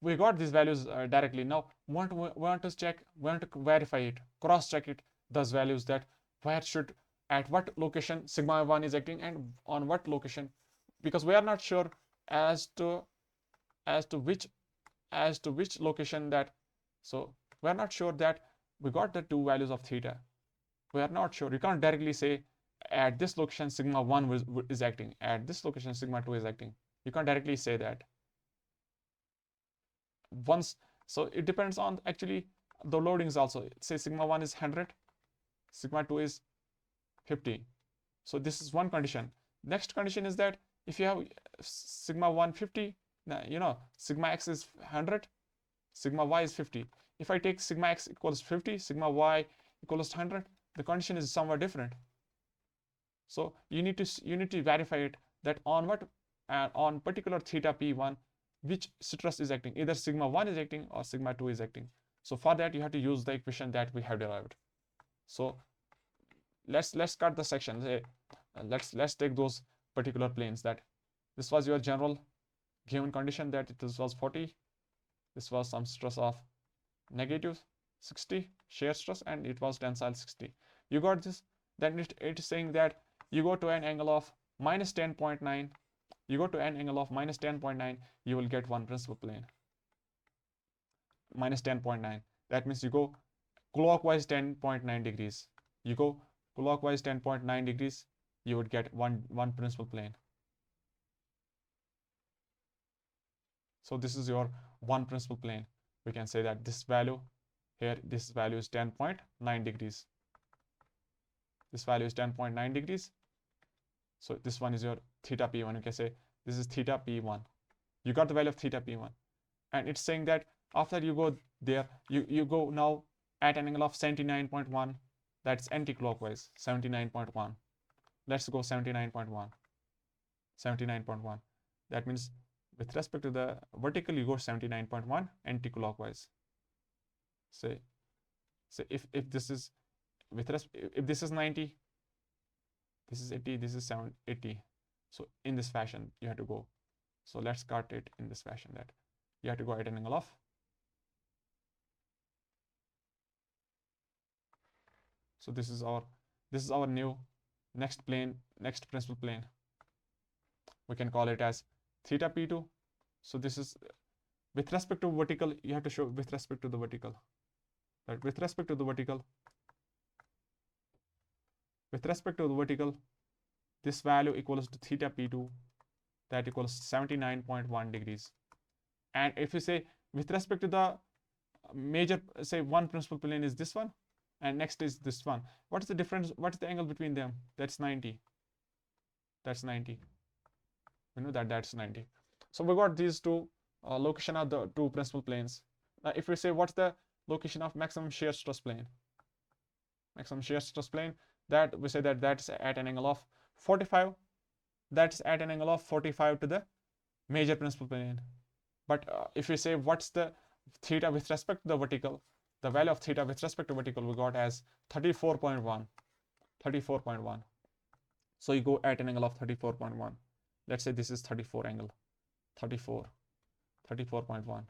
we got these values directly. Now we want to verify it, cross check it, those values, that at what location sigma 1 is acting and on what location, because we are not sure as to which location that. So we are not sure that we got the two values of theta. We are not sure. You can't directly say at this location sigma 1 is acting, at this location sigma 2 is acting. You can't directly say that. So it depends on actually the loadings also. Say sigma 1 is 100, sigma 2 is 50. So this is one condition. Next condition is that if you have sigma 1 50, sigma x is 100, sigma y is 50. If I take sigma x equals 50, sigma y equals 100, the condition is somewhat different. So you need to verify it, that on what on particular theta p1 which stress is acting, either sigma 1 is acting or sigma 2 is acting. So for that you have to use the equation that we have derived. So let's cut the section. Let's take those particular planes. That this was your general given condition, that this was 40, this was some stress of negative 60 shear stress, and it was tensile 60. You got this. Then it is saying that you go to an angle of minus 10.9, you go to an angle of minus 10.9, you will get one principal plane. Minus 10.9. That means you go clockwise 10.9 degrees. You go clockwise 10.9 degrees, you would get one principal plane. So this is your one principal plane. We can say that this value here, this value is 10.9 degrees. This value is 10.9 degrees. So this one is your theta p1. You can say this is theta p1. You got the value of theta p1. And it's saying that after you go there, you go now at an angle of 79.1. That's anti-clockwise, 79.1. Let's go 79.1. 79.1. That means with respect to the vertical, you go 79.1 anti-clockwise. Say if this is with respect, if this is 90, this is 80, this is 80. So in this fashion you have to go. So let's cut it in this fashion, that you have to go at an angle of, so this is our new next plane, next principal plane. We can call it as theta p2. So this is with respect to vertical, you have to show with respect to the vertical. Right? With respect to the vertical, this value equals to theta p2, that equals 79.1 degrees. And if you say with respect to the major, say one principal plane is this one, and next is this one. What is the difference? What is the angle between them? That's 90. That's 90. We know that that's 90. So we got these two location of the two principal planes. Now if we say what's the location of maximum shear stress plane, maximum shear stress plane, that we say that that's at an angle of 45. That's at an angle of 45 to the major principal plane. But if we say what's the theta with respect to the vertical, the value of theta with respect to vertical we got as 34.1. 34.1. So you go at an angle of 34.1. Let's say this is 34 angle. 34.1.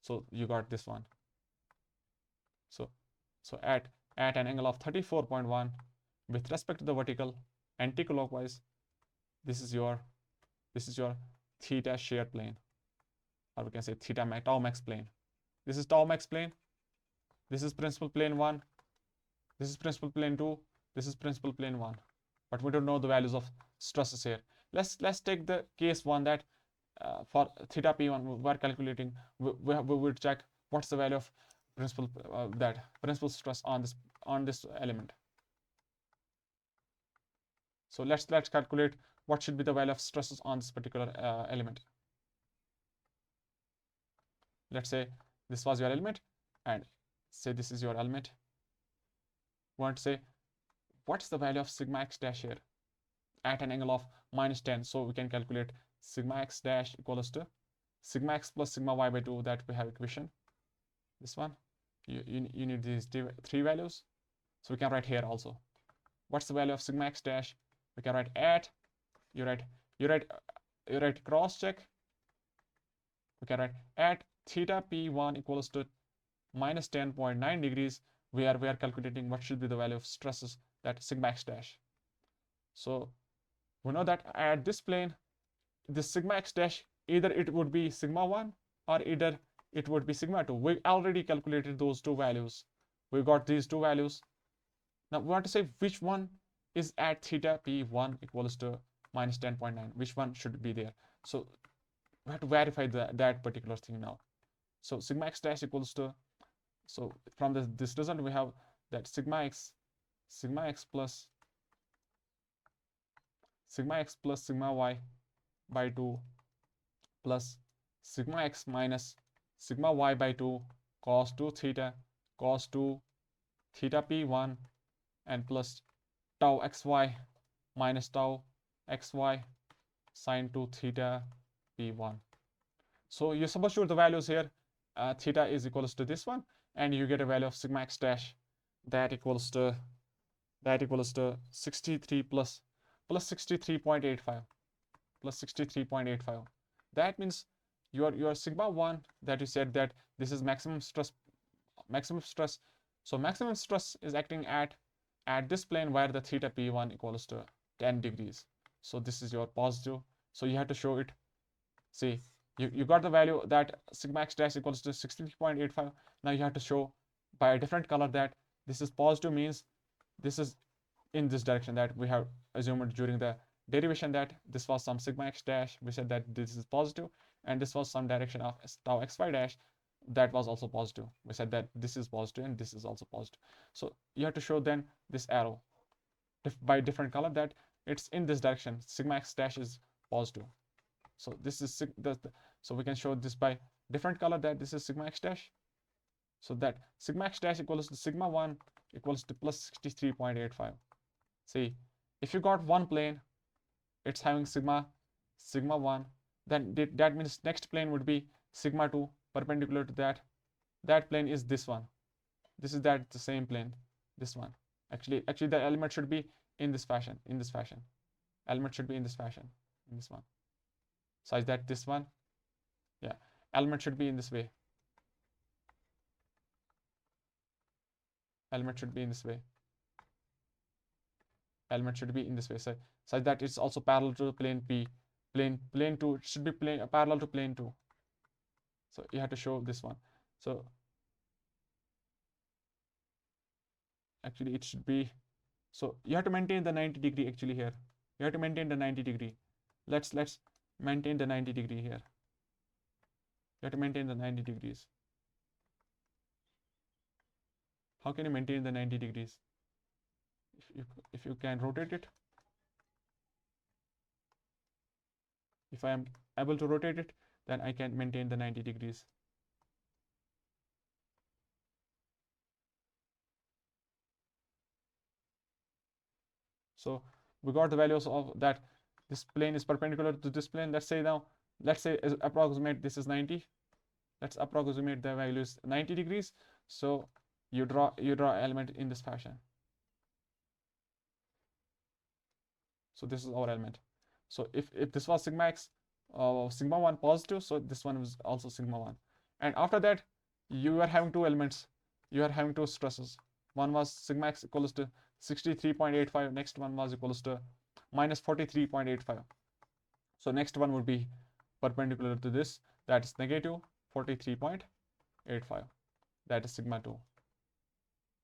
So you got this one. So at an angle of 34.1 with respect to the vertical, anti-clockwise, this is your theta shear plane, or we can say theta tau max plane. This is tau max plane. This is principal plane 1. This is principal plane 2. This is principal plane 1. But we don't know the values of stresses here. Let's take the case 1 that for theta p1 we are calculating. We will check what's the value of principal stress on this element. So let's calculate what should be the value of stresses on this particular element. Let's say this was your element, and say this is your element. We want to say what's the value of sigma x dash here at an angle of minus 10. So we can calculate sigma x dash equals to sigma x plus sigma y by 2, that we have equation. This one, you need these three values. So we can write here also. What's the value of sigma x dash? We can write at, you write cross check. We can write at theta p1 equals to minus 10.9 degrees. We are calculating what should be the value of stresses, that sigma x dash. So we know that at this plane, this sigma x dash, either it would be sigma 1 or either it would be sigma 2. We already calculated those two values. We got these two values. Now we want to say which one is at theta p1 equals to minus 10.9. Which one should be there? So we have to verify that particular thing now. So sigma x dash equals to, so from this result we have that sigma x plus sigma y by 2 plus sigma x minus sigma y by 2 cos 2 theta p1 and plus tau xy minus tau xy sine 2 theta p1. So you substitute the values here. Theta is equals to this one, and you get a value of sigma x dash that equals to 63 plus 63.85. That means your sigma 1 that you said that this is maximum stress. So maximum stress is acting at this plane where the theta p1 equals to 10 degrees. So this is your positive. So you have to show it. See, you got the value that sigma x dash equals to 63.85. Now you have to show by a different color that this is positive, means this is in this direction, that we have assumed during the derivation that this was some sigma x dash. We said that this is positive, and this was some direction of tau xy dash that was also positive. We said that this is positive and this is also positive. So you have to show then this arrow by different color that it's in this direction. Sigma x dash is positive. So this is so we can show this by different color that this is sigma x dash. So that sigma x dash equals to sigma 1 equals to plus 63.85. See, if you got one plane, it's having sigma 1, then that means next plane would be sigma 2 perpendicular to that. That plane is this one. This is the same plane, this one. Actually the element should be in this fashion, element should be in this fashion, in this one, such that this one, yeah, element should be in this way, element should be in this way, such that it's also parallel to plane P. Plane 2 should be parallel to plane 2. So you have to show this one. So actually it should be, so you have to maintain the 90 degree actually here. You have to maintain the 90 degree. Let's maintain the 90 degree here. You have to maintain the 90 degrees. How can you maintain the 90 degrees? If you can rotate it. If I am able to rotate it, then I can maintain the 90 degrees. So we got the values of that this plane is perpendicular to this plane. Let's say approximate this is 90. Let's approximate the values 90 degrees. So you draw element in this fashion. So this is our element. So if this was sigma x, sigma 1 positive, so this one was also sigma 1. And after that, you are having two elements. You are having two stresses. One was sigma x equals to 63.85. Next one was equals to minus 43.85. So next one would be perpendicular to this. That is negative 43.85. That is sigma 2.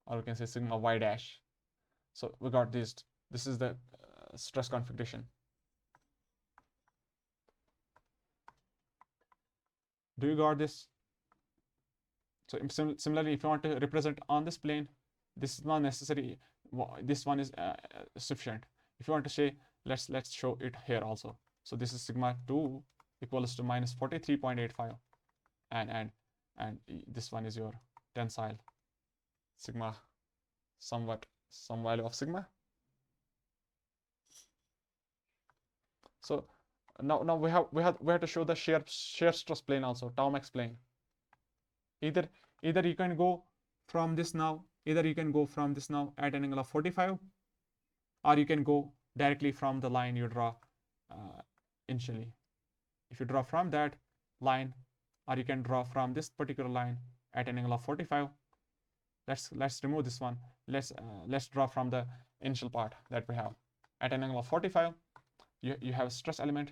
Or we can say sigma y dash. So we got this. This is the stress configuration. Do you got this? So similarly, if you want to represent on this plane, this is not necessary. This one is sufficient. If you want to say, let's show it here also. So this is sigma 2 equals to minus 43.85, and this one is your tensile sigma, some value of sigma. So now we have to show the shear stress plane also, tau max plane. Either you can go from this now, at an angle of 45, or you can go directly from the line you draw initially. If you draw from that line, or you can draw from this particular line at an angle of 45. Let's remove this one. Let's draw from the initial part that we have at an angle of 45. You have a stress element.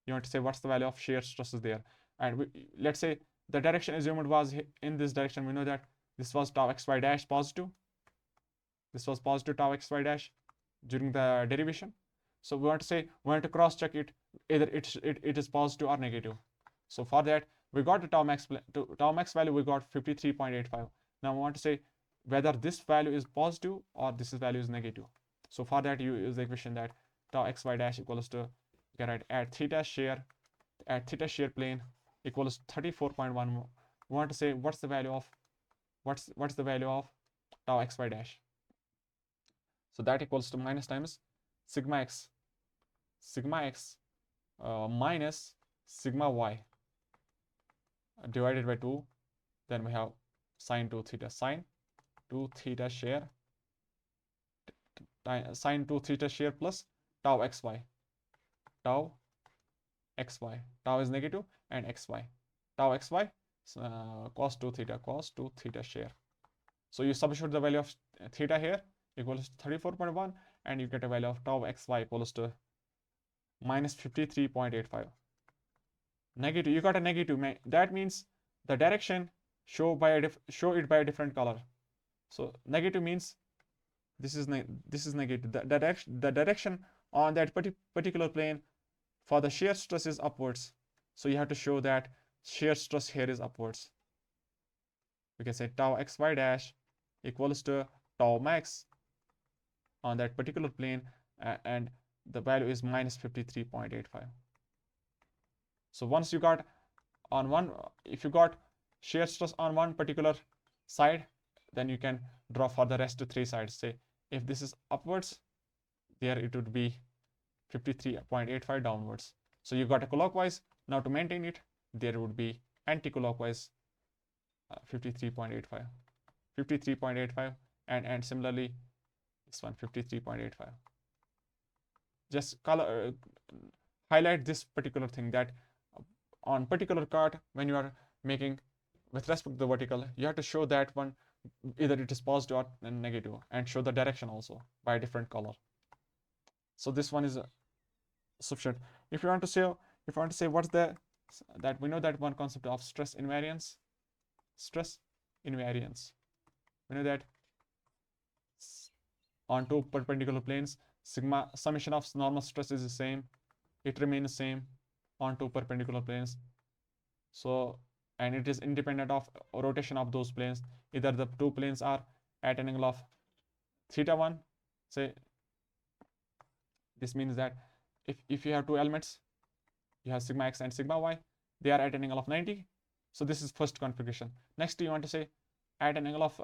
You want to say what's the value of shear stresses there, and let's say the direction assumed was in this direction. We know that this was tau xy dash positive. This was positive tau xy dash during the derivation. So we want to cross check it, either it is positive or negative. So for that, we got the tau max value, we got 53.85. Now we want to say whether this value is positive or this value is negative. So for that, you use the equation that tau xy dash equals to, you can write at theta shear plane equals 34.1. We want to say what's the value of tau xy dash. So that equals to minus times sigma x minus sigma y divided by 2. Then we have sine 2 theta shear plus tau xy. Tau is negative, and xy, tau xy cos 2 theta shear. So you substitute the value of theta here equals to 34.1, and you get a value of tau xy equals to minus 53.85. Negative, you got a negative. That means the direction show it by a different color. So negative means this is negative. The direction on that particular plane for the shear stress is upwards. So you have to show that shear stress here is upwards. We can say tau xy dash equals to tau max on that particular plane, and the value is minus 53.85. So once you got on one, if you got shear stress on one particular side, then you can draw for the rest to three sides. Say if this is upwards, there it would be 53.85 downwards. So you got a clockwise. Now to maintain it, there would be anti-clockwise 53.85, 53.85, and similarly this one 53.85. Just color highlight this particular thing, that on particular card, when you are making with respect to the vertical, you have to show that one either it is positive or negative, and show the direction also by a different color. So this one is sufficient. If you want to say what's that we know that one concept of stress invariance. We know that on two perpendicular planes, sigma summation of normal stress is the same. It remains same on two perpendicular planes. So, and it is independent of rotation of those planes. Either the two planes are at an angle of θ1, say this means that if you have two elements, you have sigma x and sigma y, they are at an angle of 90. So this is first configuration. Next, you want to say at an angle of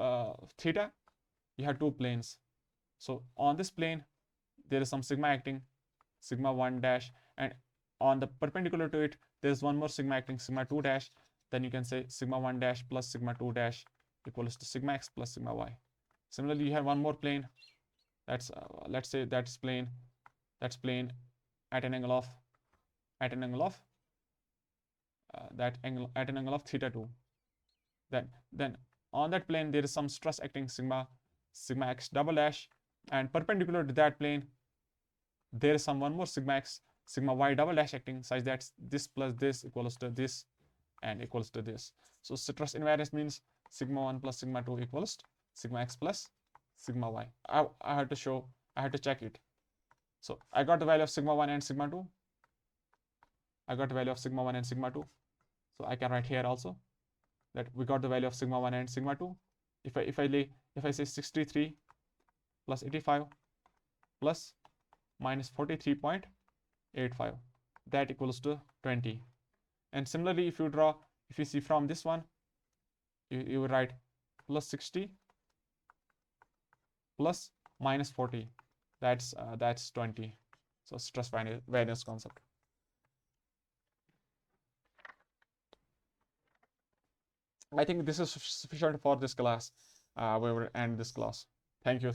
theta, you have two planes. So on this plane, there is some sigma acting, sigma 1 dash, and on the perpendicular to it, there is one more sigma acting, sigma 2 dash. Then you can say sigma 1 dash plus sigma 2 dash equals to sigma x plus sigma y. Similarly, you have one more plane. That's let's say that's plane at an angle of at an angle of theta 2. Then on that plane there is some stress acting, sigma x double dash, and perpendicular to that plane there is some one more sigma x sigma y double dash acting, such that this plus this equals to this and equals to this. So stress invariance means sigma 1 plus sigma 2 equals sigma x plus sigma y. I had to check it. So I got the value of sigma 1 and sigma 2. So I can write here also that we got the value of sigma 1 and sigma 2. If I say 63 plus 85 plus minus 43.85, that equals to 20. And similarly, if you see from this one, you will write plus 60 plus minus 40, that's 20. So stress variance concept. I think this is sufficient for this class. We will end this class. Thank you.